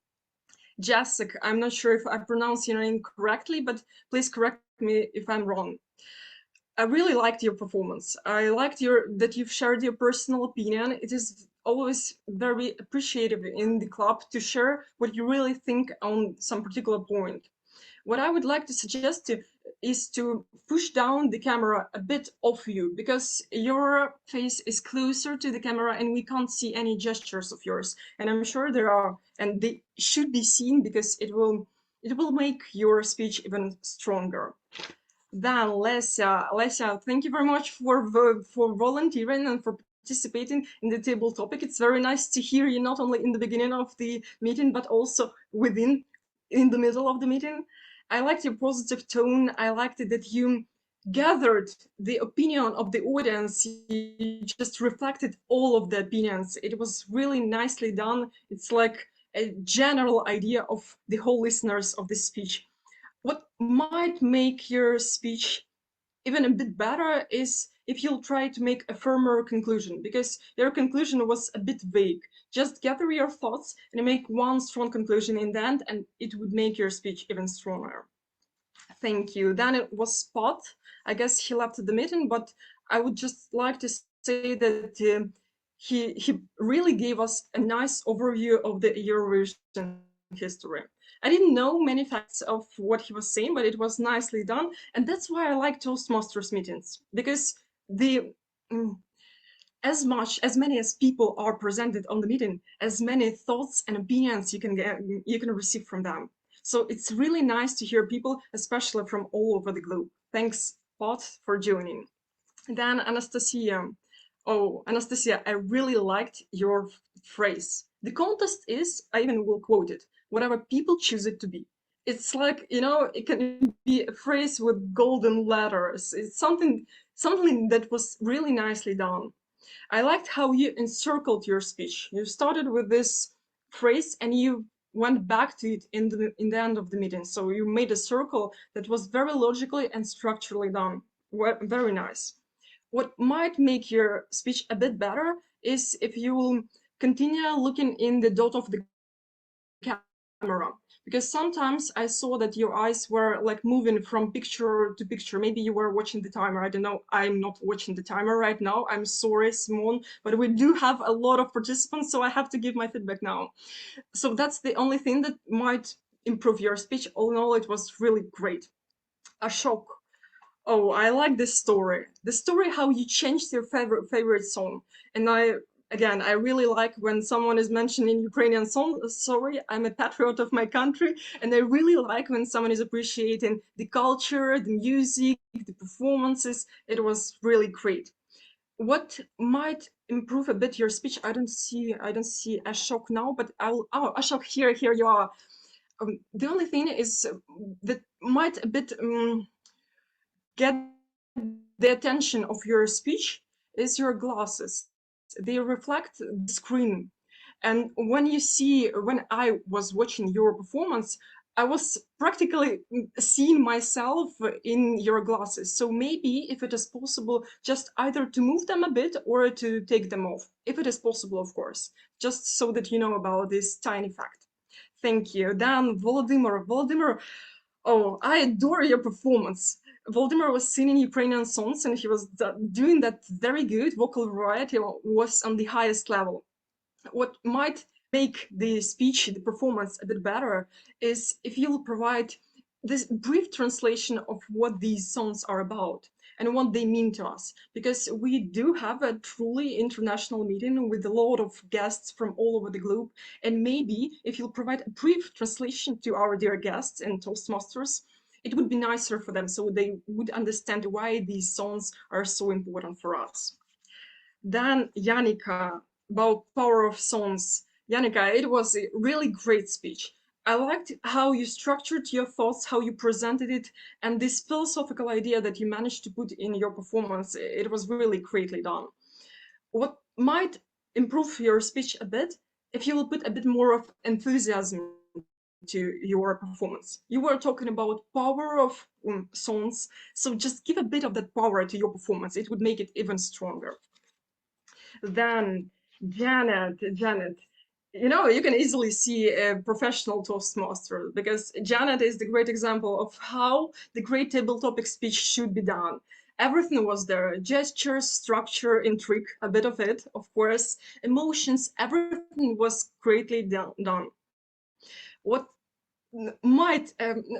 Jessica, I'm not sure if I pronounce your name correctly, but please correct me if I'm wrong. I really liked your performance. I liked that you've shared your personal opinion. It is always very appreciative in the club to share what you really think on some particular point. What I would like to suggest is to push down the camera a bit off you, because your face is closer to the camera and we can't see any gestures of yours. And I'm sure there are, and they should be seen, because it will make your speech even stronger. Then Lesia, thank you very much for volunteering and for participating in the table topic. It's very nice to hear you not only in the beginning of the meeting, but also in the middle of the meeting. I liked your positive tone. I liked it that you gathered the opinion of the audience. You just reflected all of the opinions. It was really nicely done. It's like a general idea of the whole listeners of the speech. What might make your speech even a bit better is if you'll try to make a firmer conclusion, because your conclusion was a bit vague. Just gather your thoughts and make one strong conclusion in the end, and it would make your speech even stronger. Thank you. Then it was Spot. I guess he left the meeting, but I would just like to say that he really gave us a nice overview of the Eurovision history. I didn't know many facts of what he was saying, but it was nicely done. And that's why I like Toastmasters meetings, because as many as people are presented on the meeting, as many thoughts and opinions you can receive from them. So it's really nice to hear people, especially from all over the globe. Thanks, Pot, for joining. Then Anastasia. Oh, Anastasia, I really liked your phrase. The contest is, I even will quote it, whatever people choose it to be. It's like, you know, it can be a phrase with golden letters. It's something that was really nicely done. I liked how you encircled your speech. You started with this phrase and you went back to it in the end of the meeting. So you made a circle that was very logically and structurally done. Very nice. What might make your speech a bit better is if you will continue looking in the dot of the camera, because sometimes I saw that your eyes were like moving from picture to picture. Maybe you were watching the timer. I don't know. I'm not watching the timer right now. I'm sorry, Simone, but we do have a lot of participants, so I have to give my feedback now. So that's the only thing that might improve your speech. All in all, it was really great. Ashok. Oh, I like this story. The story how you changed your favorite song. And I really like when someone is mentioning Ukrainian song. Sorry, I'm a patriot of my country, and I really like when someone is appreciating the culture, the music, the performances. It was really great. What might improve a bit your speech? I don't see Ashok now, but oh, Ashok, here you are. The only thing is that might a bit get the attention of your speech is your glasses. They reflect the screen. And when I was watching your performance, I was practically seeing myself in your glasses. So maybe if it is possible, just either to move them a bit or to take them off, if it is possible, of course, just so that you know about this tiny fact. Thank you. Then Volodymyr, oh, I adore your performance. Volodymyr was singing Ukrainian songs and he was doing that very good. Vocal variety was on the highest level. What might make the speech, the performance a bit better is if you'll provide this brief translation of what these songs are about and what they mean to us, because we do have a truly international meeting with a lot of guests from all over the globe, and maybe if you'll provide a brief translation to our dear guests and Toastmasters, it would be nicer for them so they would understand why these songs are so important for us. Then Yannicka, about power of songs. Yannicka, it was a really great speech. I liked how you structured your thoughts, how you presented it, and this philosophical idea that you managed to put in your performance. It was really greatly done. What might improve your speech a bit, if you will put a bit more of enthusiasm to your performance. You were talking about power of songs, so just give a bit of that power to your performance. It would make it even stronger. Then Janet, you know, you can easily see a professional Toastmaster, because Janet is the great example of how the great table topic speech should be done. Everything was there: gestures, structure, intrigue, a bit of it, of course, emotions, everything was greatly done. What might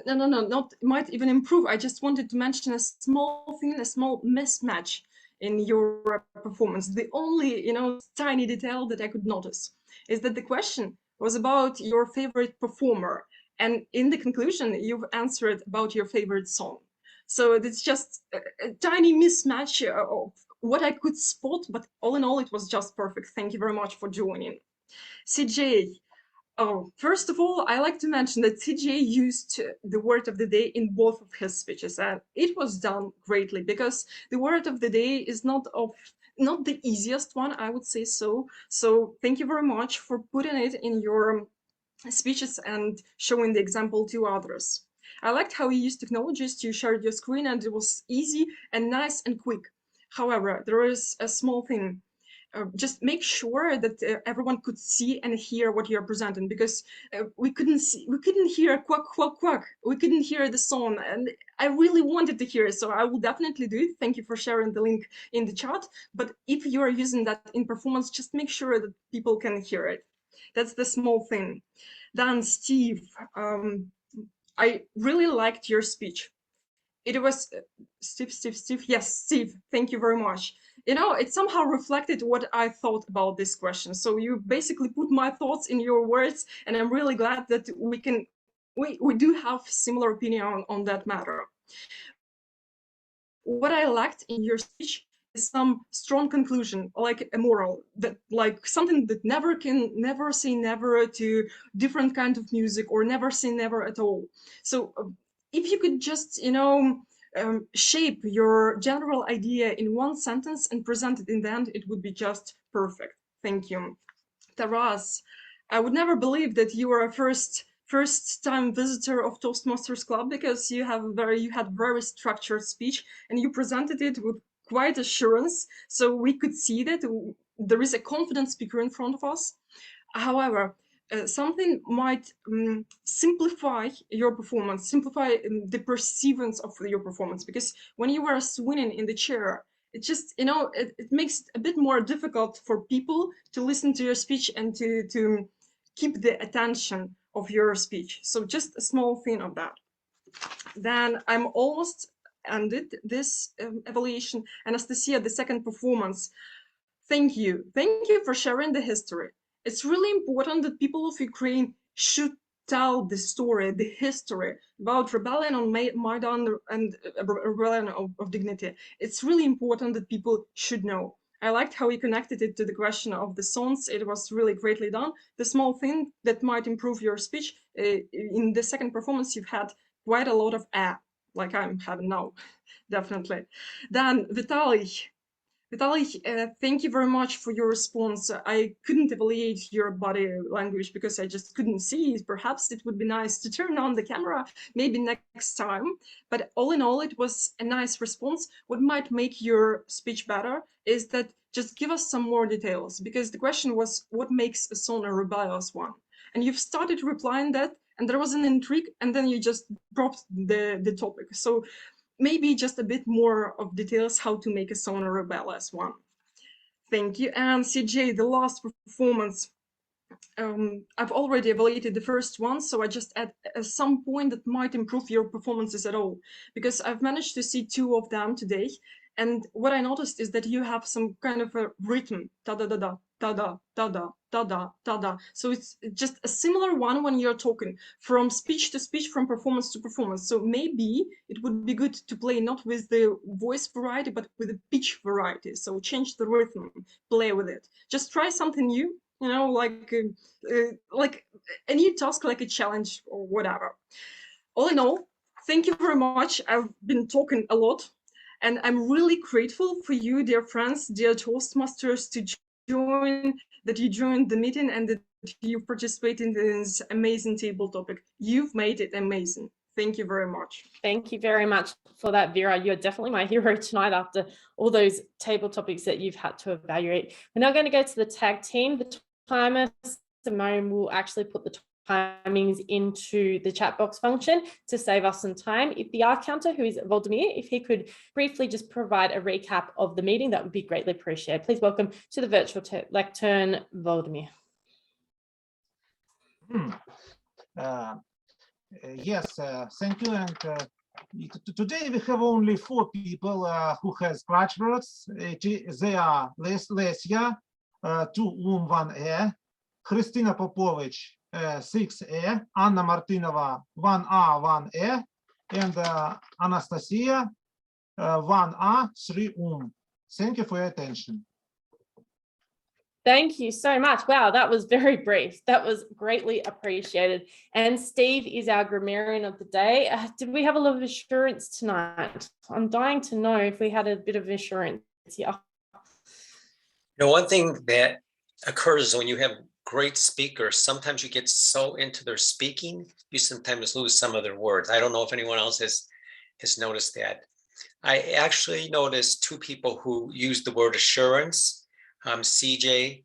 not might even improve, I just wanted to mention a small thing, a small mismatch in your performance. The only, you know, tiny detail that I could notice is that the question was about your favorite performer, and in the conclusion you've answered about your favorite song. So it's just a tiny mismatch of what I could spot, but all in all it was just perfect. Thank you very much for joining. CJ, oh, first of all, I like to mention that CJ used the word of the day in both of his speeches, and it was done greatly, because the word of the day is not the easiest one, I would say so. So thank you very much for putting it in your speeches and showing the example to others. I liked how you used technologies to share your screen, and it was easy and nice and quick. However, there is a small thing. Just make sure that everyone could see and hear what you're presenting, because we couldn't hear quack, quack, quack. We couldn't hear the song, and I really wanted to hear it, so I will definitely do it. Thank you for sharing the link in the chat. But if you are using that in performance, just make sure that people can hear it. That's the small thing. Then Steve, I really liked your speech. It was Steve. Yes, Steve, thank you very much. You know, it somehow reflected what I thought about this question. So you basically put my thoughts in your words, and I'm really glad that we do have similar opinion on that matter. What I liked in your speech some strong conclusion, like a moral, that like something that never say never to different kind of music, or never say never at all. So if you could just, shape your general idea in one sentence and present it in the end, it would be just perfect. Thank you. Taras, I would never believe that you were a first time visitor of Toastmasters Club, because you had very structured speech and you presented it with quite assurance. So we could see that there is a confident speaker in front of us. However, something might simplify your performance, simplify the perceivance of your performance, because when you were swinging in the chair, it just, it makes it a bit more difficult for people to listen to your speech and to keep the attention of your speech. So just a small thing of that. Then I'm almost ended this evaluation. Anastasia, the second performance. Thank you for sharing the history. It's really important that people of Ukraine should tell the story, the history about rebellion on Maidan and rebellion of dignity. It's really important that people should know. I liked how you connected it to the question of the songs. It was really greatly done. The small thing that might improve your speech, in the second performance, you've had quite a lot of like I'm having now, definitely. Then Vitaly, thank you very much for your response. I couldn't evaluate your body language because I just couldn't see. Perhaps it would be nice to turn on the camera, maybe next time. But all in all, it was a nice response. What might make your speech better is that just give us some more details, because the question was, what makes a song a rebellious one? And you've started replying that, and there was an intrigue, and then you just dropped the topic. So maybe just a bit more of details how to make a song a rebellious one. Thank you. And CJ, the last performance, I've already evaluated the first one, so I just add some point that might improve your performances at all, because I've managed to see 2 of them today. And what I noticed is that you have some kind of a rhythm, ta-da-da-da, ta-da, ta-da, ta-da, ta-da. So it's just a similar one when you're talking, from speech to speech, from performance to performance. So maybe it would be good to play not with the voice variety, but with the pitch variety. So change the rhythm, play with it. Just try something new, like a new task, like a challenge or whatever. All in all, thank you very much. I've been talking a lot. And I'm really grateful for you, dear friends, dear Toastmasters, that you joined the meeting and that you participate in this amazing table topic. You've made it amazing. Thank you very much. Thank you very much for that, Vera. You're definitely my hero tonight after all those table topics that you've had to evaluate. We're now going to go to the tag team. The timer, Simone will actually put the timings into the chat box function to save us some time. If the art counter, who is Voldemir, if he could briefly just provide a recap of the meeting, that would be greatly appreciated. Please welcome to the virtual lectern, Voldemir. Yes, thank you. And today we have only 4 people who has scratch words. They are Lesia, 2 Christina Popovich, 6 Anna Martinova, 1 1 and Anastasia, 1 3 Thank you for your attention. Thank you so much. Wow, that was very brief. That was greatly appreciated. And Steve is our grammarian of the day. Did we have a little assurance tonight? I'm dying to know if we had a bit of assurance here. One thing that occurs when you have great speakers, sometimes you get so into their speaking, you sometimes lose some of their words. I don't know if anyone else has noticed that. I actually noticed 2 people who used the word assurance, CJ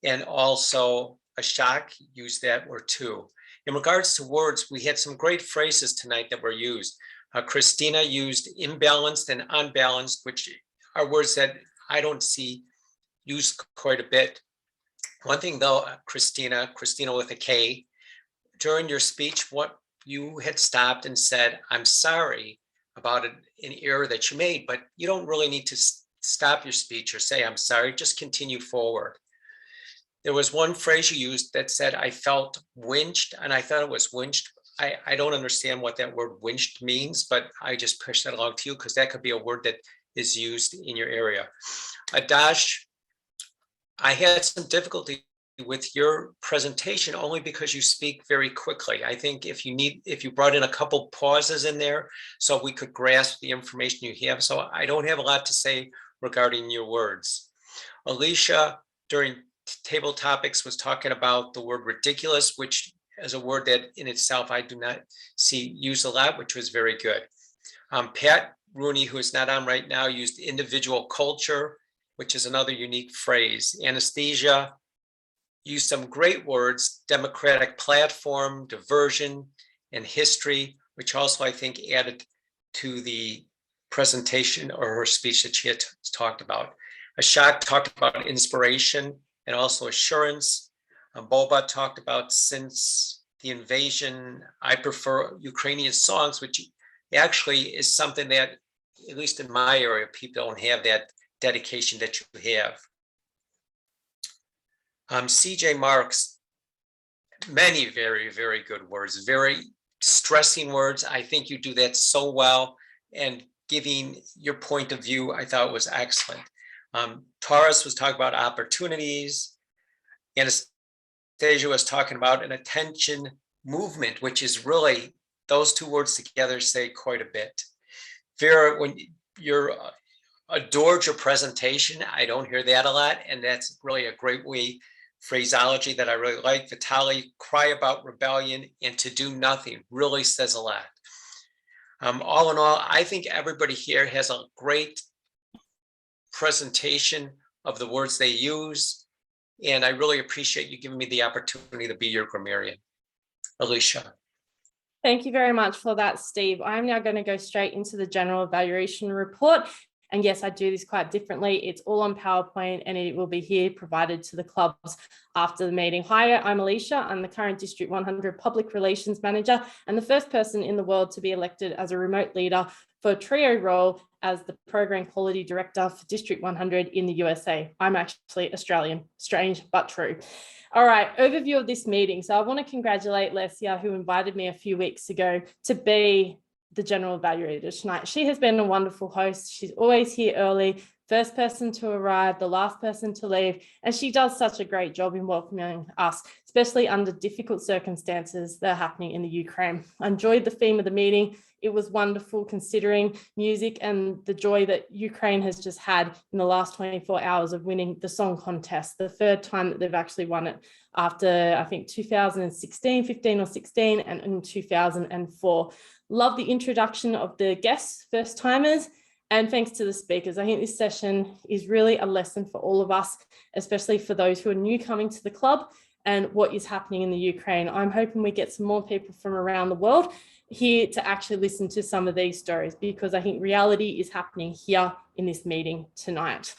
and also Ashok used that word too. In regards to words, we had some great phrases tonight that were used. Christina used imbalanced and unbalanced, which are words that I don't see used quite a bit. One thing though, Christina with a K, during your speech, what you had stopped and said, I'm sorry about an error that you made, but you don't really need to stop your speech or say, I'm sorry, just continue forward. There was one phrase you used that said, I felt winched, and I thought it was winched. I don't understand what that word winched means, but I just pushed that along to you because that could be a word that is used in your area. Adash, I had some difficulty with your presentation only because you speak very quickly. I think if you brought in a couple pauses in there so we could grasp the information you have. So I don't have a lot to say regarding your words. Alicia, during table topics, was talking about the word ridiculous, which is a word that in itself I do not see used a lot, which was very good. Pat Rooney, who is not on right now, used individual culture, which is another unique phrase. Anesthesia used some great words: democratic platform, diversion, and history, which also I think added to the presentation or her speech that she had talked about. Ashok talked about inspiration and also assurance. Boba talked about, since the invasion, I prefer Ukrainian songs, which actually is something that, at least in my area, people don't have that dedication that you have. CJ Marks, many very, very good words, very stressing words. I think you do that so well, and giving your point of view, I thought was excellent. Taurus was talking about opportunities. Anastasia was talking about an attention movement, which is really, those two words together say quite a bit. Vera, when you're adored your presentation, I don't hear that a lot, and that's really a great phraseology that I really like. Vitaly, cry about rebellion and to do nothing, really says a lot. All in all, I think everybody here has a great presentation of the words they use, and I really appreciate you giving me the opportunity to be your grammarian. Alicia. Thank you very much for that, Steve. I'm now going to go straight into the general evaluation report. And yes, I do this quite differently. It's all on PowerPoint, and it will be here provided to the clubs after the meeting. Hi, I'm Alicia. I'm the current District 100 Public Relations Manager and the first person in the world to be elected as a remote leader for a trio role as the Program Quality Director for District 100 in the USA. I'm actually Australian, strange but true. All right, overview of this meeting. So I want to congratulate Lesia, who invited me a few weeks ago to be the general evaluator tonight. She has been a wonderful host. She's always here early, first person to arrive, the last person to leave, and she does such a great job in welcoming us, especially under difficult circumstances that are happening in the Ukraine. I enjoyed the theme of the meeting. It was wonderful considering music and the joy that Ukraine has just had in the last 24 hours of winning the song contest, the third time that they've actually won it after, I think, 2016, 15 or 16, and in 2004. Love the introduction of the guests, first timers, and thanks to the speakers. I think this session is really a lesson for all of us, especially for those who are new coming to the club and what is happening in the Ukraine. I'm hoping we get some more people from around the world here to actually listen to some of these stories, because I think reality is happening here in this meeting tonight.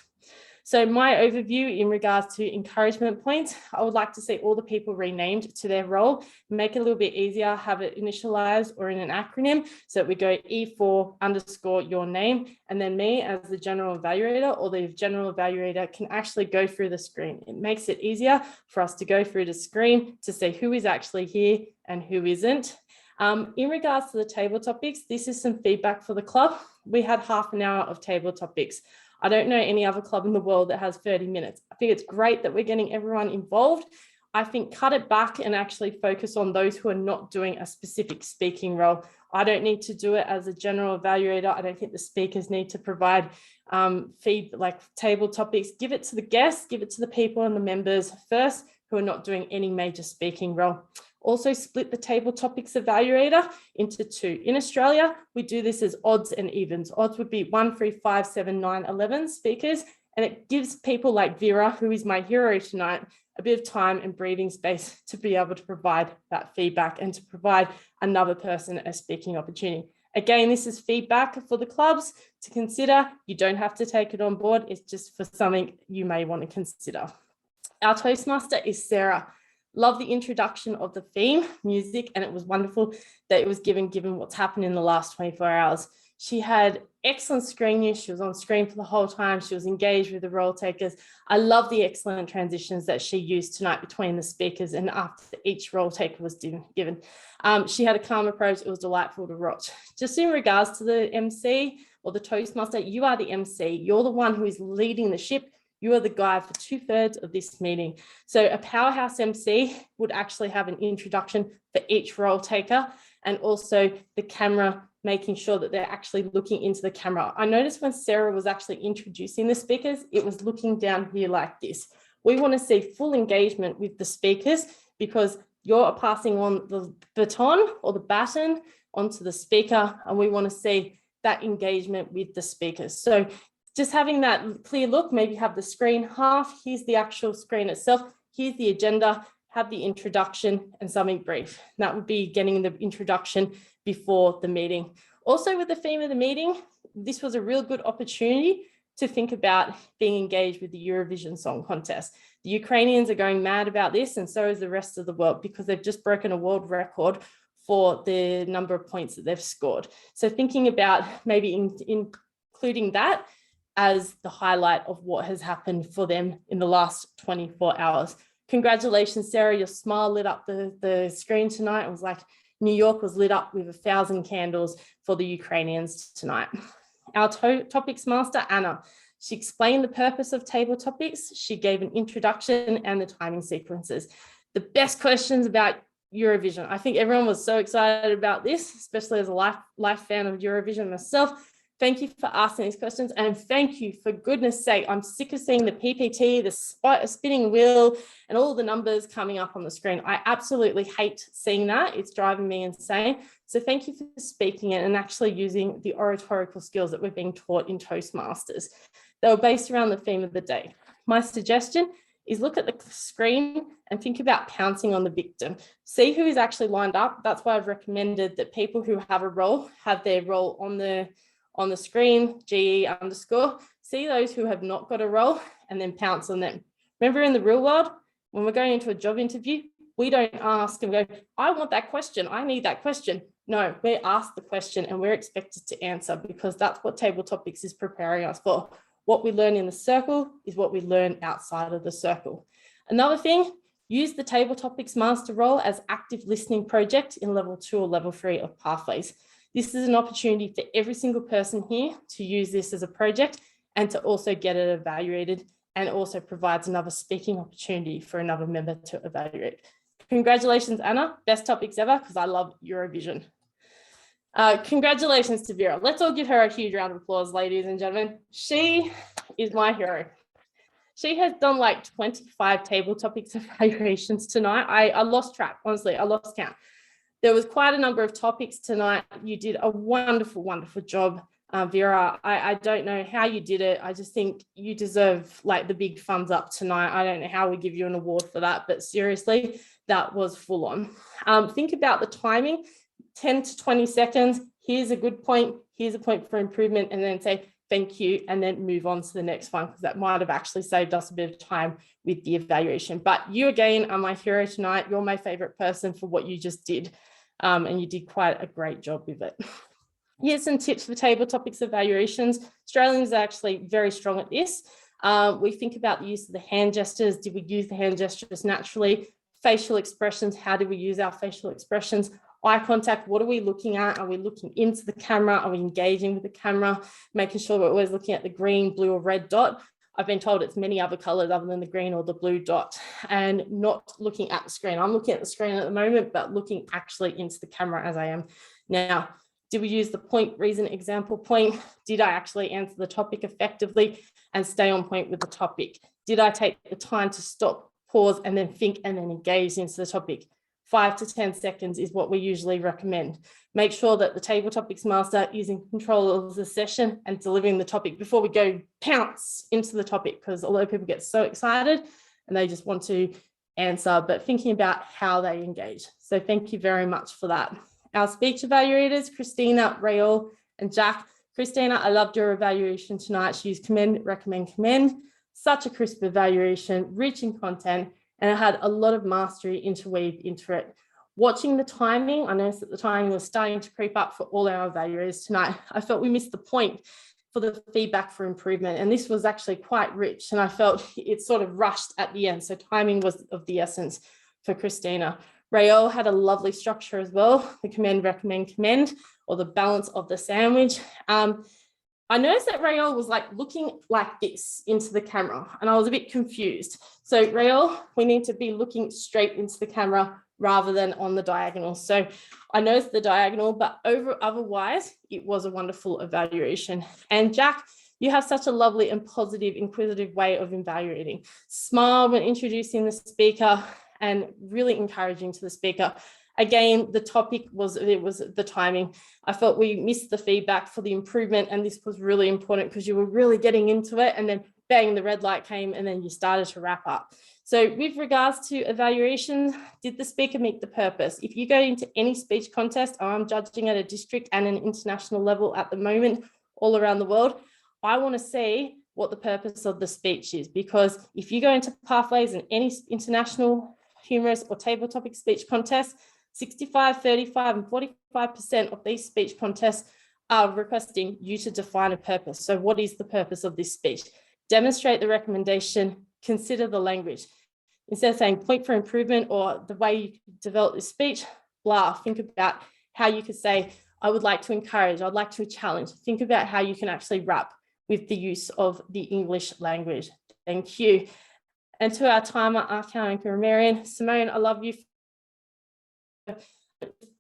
So my overview in regards to encouragement points, I would like to see all the people renamed to their role, make it a little bit easier, have it initialized or in an acronym. So that we go E4_ your name, and then me as the general evaluator or the general evaluator can actually go through the screen. It makes it easier for us to go through the screen to see who is actually here and who isn't. In regards to the table topics, this is some feedback for the club. We had half an hour of table topics. I don't know any other club in the world that has 30 minutes. I think it's great that we're getting everyone involved. I think cut it back and actually focus on those who are not doing a specific speaking role. I don't need to do it as a general evaluator. I don't think the speakers need to provide table topics. Give it to the guests, give it to the people and the members first who are not doing any major speaking role. Also split the table topics evaluator into two. In Australia, we do this as odds and evens. Odds would be 1, 3, 5, 7, 9, 11 speakers. And it gives people like Vera, who is my hero tonight, a bit of time and breathing space to be able to provide that feedback and to provide another person a speaking opportunity. Again, this is feedback for the clubs to consider. You don't have to take it on board. It's just for something you may want to consider. Our Toastmaster is Sarah. Love the introduction of the theme, music, and it was wonderful that it was given what's happened in the last 24 hours. She had excellent screen use. She was on screen for the whole time. She was engaged with the role takers. I love the excellent transitions that she used tonight between the speakers and after each role taker was given. She had a calm approach. It was delightful to watch. Just in regards to the MC, or the Toastmaster, you are the MC. You're the one who is leading the ship. You are the guide for 2/3 of this meeting. So a powerhouse MC would actually have an introduction for each role taker, and also the camera, making sure that they're actually looking into the camera. I noticed when Sarah was actually introducing the speakers, it was looking down here like this. We want to see full engagement with the speakers because you're passing on the baton or the baton onto the speaker, and we want to see that engagement with the speakers. So just having that clear look, maybe have the screen half, here's the actual screen itself, here's the agenda, have the introduction and something brief. That would be getting the introduction before the meeting. Also with the theme of the meeting, this was a real good opportunity to think about being engaged with the Eurovision Song Contest. The Ukrainians are going mad about this, and so is the rest of the world, because they've just broken a world record for the number of points that they've scored. So thinking about maybe including that as the highlight of what has happened for them in the last 24 hours. Congratulations, Sarah, your smile lit up the screen tonight. It was like New York was lit up with 1,000 candles for the Ukrainians tonight. Our topics master, Anna, she explained the purpose of table topics. She gave an introduction and the timing sequences. The best questions about Eurovision. I think everyone was so excited about this, especially as a life fan of Eurovision myself. Thank you for asking these questions, and thank you, for goodness sake. I'm sick of seeing the PPT, the spinning wheel, and all the numbers coming up on the screen. I absolutely hate seeing that. It's driving me insane. So thank you for speaking it and actually using the oratorical skills that we're being taught in Toastmasters. They were based around the theme of the day. My suggestion is look at the screen and think about pouncing on the victim. See who is actually lined up. That's why I've recommended that people who have a role have their role on the screen, GE underscore. See those who have not got a role and then pounce on them. Remember, in the real world, when we're going into a job interview, we don't ask and go, I want that question, I need that question. No, we're asked the question and we're expected to answer, because that's what table topics is preparing us for. What we learn in the circle is what we learn outside of the circle. Another thing, use the table topics master role as active listening project in level 2 or level 3 of Pathways. This is an opportunity for every single person here to use this as a project and to also get it evaluated, and also provides another speaking opportunity for another member to evaluate. Congratulations, Anna. Best topics ever, because I love Eurovision. Congratulations to Vera. Let's all give her a huge round of applause, ladies and gentlemen. She is my hero. She has done like 25 table topics evaluations tonight. I lost track, honestly, I lost count. There was quite a number of topics tonight. You did a wonderful, wonderful job, Vera. I don't know how you did it. I just think you deserve like the big thumbs up tonight. I don't know how we give you an award for that, but seriously, that was full on. Think about the timing, 10 to 20 seconds. Here's a good point. Here's a point for improvement, and then say thank you, and then move on to the next one, because that might have actually saved us a bit of time with the evaluation. But you again are my hero tonight. You're my favorite person for what you just did. And you did quite a great job with it. Here's some tips for table topics evaluations. Australians are actually very strong at this. We think about the use of the hand gestures. Did we use the hand gestures naturally? Facial expressions, how do we use our facial expressions? Eye contact, what are we looking at? Are we looking into the camera? Are we engaging with the camera? Making sure we're always looking at the green, blue, or red dot. I've been told it's many other colors other than the green or the blue dot, and not looking at the screen. I'm looking at the screen at the moment, but looking actually into the camera as I am now. Did we use the point, reason, example, point? Did I actually answer the topic effectively and stay on point with the topic? Did I take the time to stop, pause, and then think, and then engage into the topic? 5 to 10 seconds is what we usually recommend. Make sure that the table topics master is in control of the session and delivering the topic before we go pounce into the topic, because a lot of people get so excited and they just want to answer, but thinking about how they engage. So thank you very much for that. Our speech evaluators, Christina, Rael, and Jack. Christina, I loved your evaluation tonight. She used commend, recommend, commend. Such a crisp evaluation, rich in content, and it had a lot of mastery interweaved into it. Watching the timing, I noticed that the timing was starting to creep up for all our evaluators tonight. I felt we missed the point for the feedback for improvement, and this was actually quite rich, and I felt it sort of rushed at the end, so timing was of the essence for Christina. Rael had a lovely structure as well, the commend, recommend, commend, or the balance of the sandwich. I noticed that Rael was like looking like this into the camera, and I was a bit confused. So Rael, we need to be looking straight into the camera rather than on the diagonal. So I noticed the diagonal, but otherwise it was a wonderful evaluation. And Jack, you have such a lovely and positive, inquisitive way of evaluating. Smile when introducing the speaker and really encouraging to the speaker. Again, the topic was the timing. I felt we missed the feedback for the improvement, and this was really important because you were really getting into it, and then bang, the red light came, and then you started to wrap up. So with regards to evaluations, did the speaker meet the purpose? If you go into any speech contest, I'm judging at a district and an international level at the moment, all around the world, I want to see what the purpose of the speech is, because if you go into pathways in any international humorous or table topic speech contest, 65, 35, and 45% of these speech contests are requesting you to define a purpose. So what is the purpose of this speech? Demonstrate the recommendation, consider the language. Instead of saying point for improvement or the way you develop this speech, blah, think about how you could say, I would like to encourage, I'd like to challenge. Think about how you can actually wrap with the use of the English language. Thank you. And to our timer, Arkan and grammarian, Simone, I love you for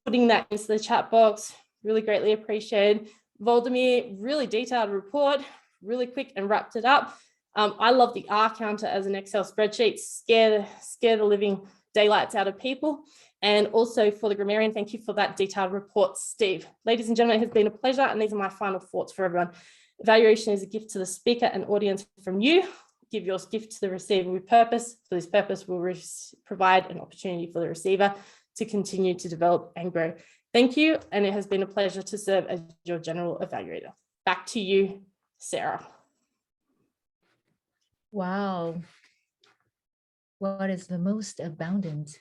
putting that into the chat box. Really greatly appreciated. Voldemir, really detailed report, really quick and wrapped it up. I love the R counter as an Excel spreadsheet, scare the living daylights out of people. And also for the grammarian, thank you for that detailed report, Steve. Ladies and gentlemen, it has been a pleasure, and these are my final thoughts for everyone. Evaluation is a gift to the speaker and audience from you. Give your gift to the receiver with purpose. For this purpose, we'll provide an opportunity for the receiver to continue to develop and grow. Thank you, and it has been a pleasure to serve as your general evaluator. Back to you, Sarah. Wow. What is the most abundant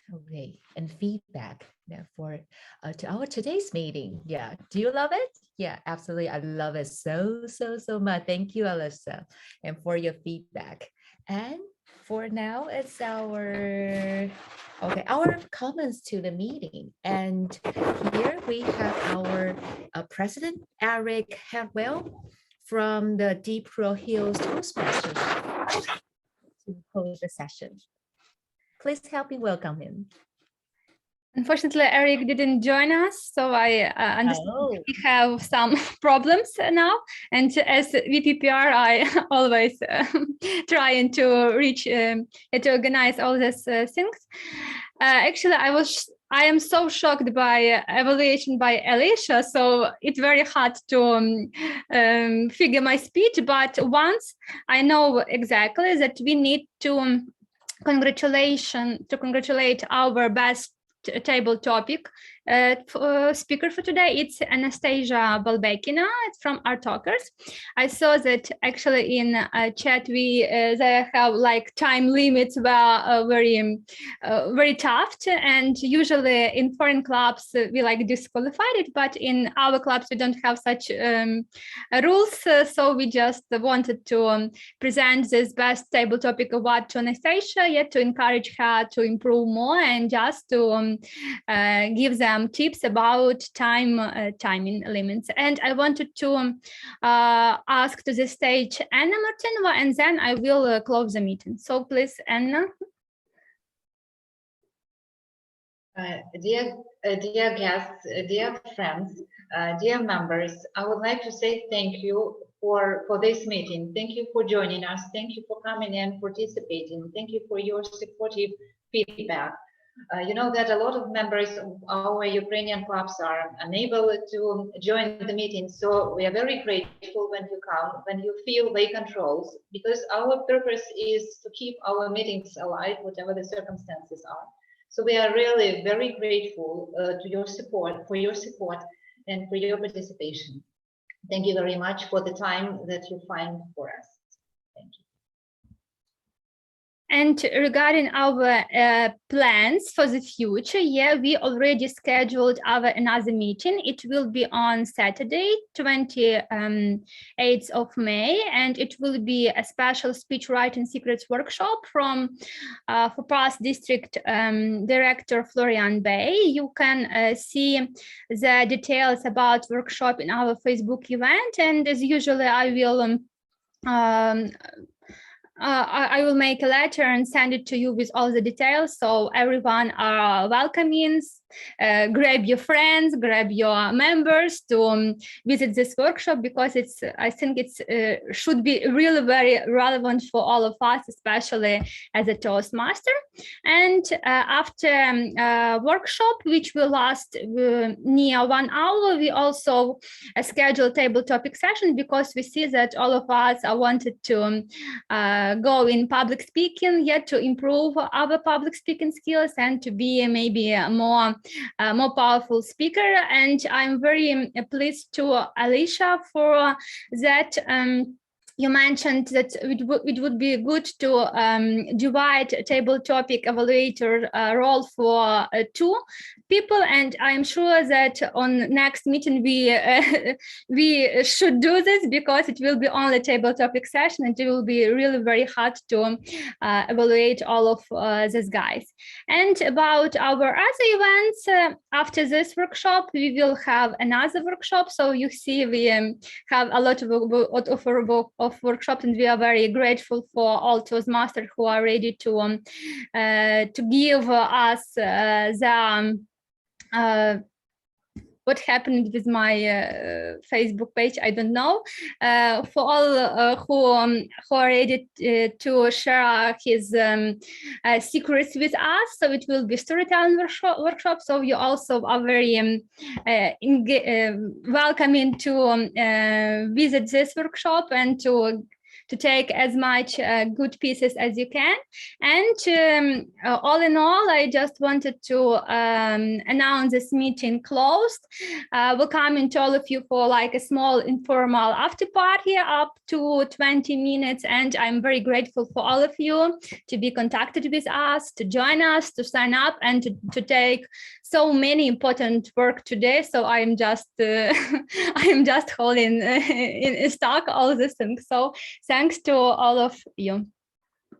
and feedback for to our today's meeting? Yeah, do you love it? Yeah, absolutely. I love it so much. Thank you, Alyssa, and for your feedback. And for now, it's our comments to the meeting. And here we have our President Eric Hadwell from the DniproHills Toastmasters to host the session. Please help me welcome him. Unfortunately, Eric didn't join us, so I understand we have some problems now. And as VPPR, I always trying to reach to organize all these things. Actually, I am so shocked by evaluation by Alicia, so it's very hard to figure my speech. But once I know exactly that we need to congratulate our best table topic speaker for today. It's Anastasia Balbekina. It's from ArtTalkers. I saw that actually in chat they have like time limits were very tough, and usually in foreign clubs we like disqualified it, but in our clubs we don't have such rules, so we just wanted to present this best table topic award to Anastasia, yet to encourage her to improve more and just to give them tips about timing limits. And I wanted to ask to the stage Anna Martinova, and then I will close the meeting. So please, Anna. Dear guests, dear friends, dear members, I would like to say thank you for this meeting. Thank you for joining us. Thank you for coming and participating. Thank you for your supportive feedback. You know that a lot of members of our Ukrainian clubs are unable to join the meeting, so we are very grateful when you come, when you feel vacant roles, because our purpose is to keep our meetings alive, whatever the circumstances are. So we are really very grateful to your support, and for your participation. Thank you very much for the time that you find for us. Thank you. And regarding our plans for the future, yeah, we already scheduled our another meeting. It will be on Saturday, 28th of May, and it will be a special speech writing secrets workshop from for past district director Florian Bay. You can see the details about workshop in our Facebook event, and as usually I will I will make a letter and send it to you with all the details, so everyone are welcome in. Grab your friends, grab your members to visit this workshop, because I think it's should be really very relevant for all of us, especially as a Toastmaster. And after workshop, which will last near 1 hour, we also schedule table topic session, because we see that all of us are wanted to go in public speaking, yet to improve our public speaking skills and to be maybe more powerful speaker. And I'm very pleased to Alicia for that. You mentioned that it would be good to divide table topic evaluator role for 2 people, and I'm sure that on next meeting we should do this, because it will be only table topic session, and it will be really very hard to evaluate all of these guys. And about our other events, after this workshop, we will have another workshop. So you see, we have a lot of workshops, and we are very grateful for all Toastmasters who are ready to give us the what happened with my Facebook page, I don't know. For all who are ready to share his secrets with us, so it will be storytelling workshop. So you also are very welcome to visit this workshop and to take as much good pieces as you can. And all in all, I just wanted to announce this meeting closed. Welcoming to all of you for like a small informal after party up to 20 minutes. And I'm very grateful for all of you to be contacted with us, to join us, to sign up, and to take so many important work today. So I'm just I'm just holding in stock all these things. So thanks to all of you.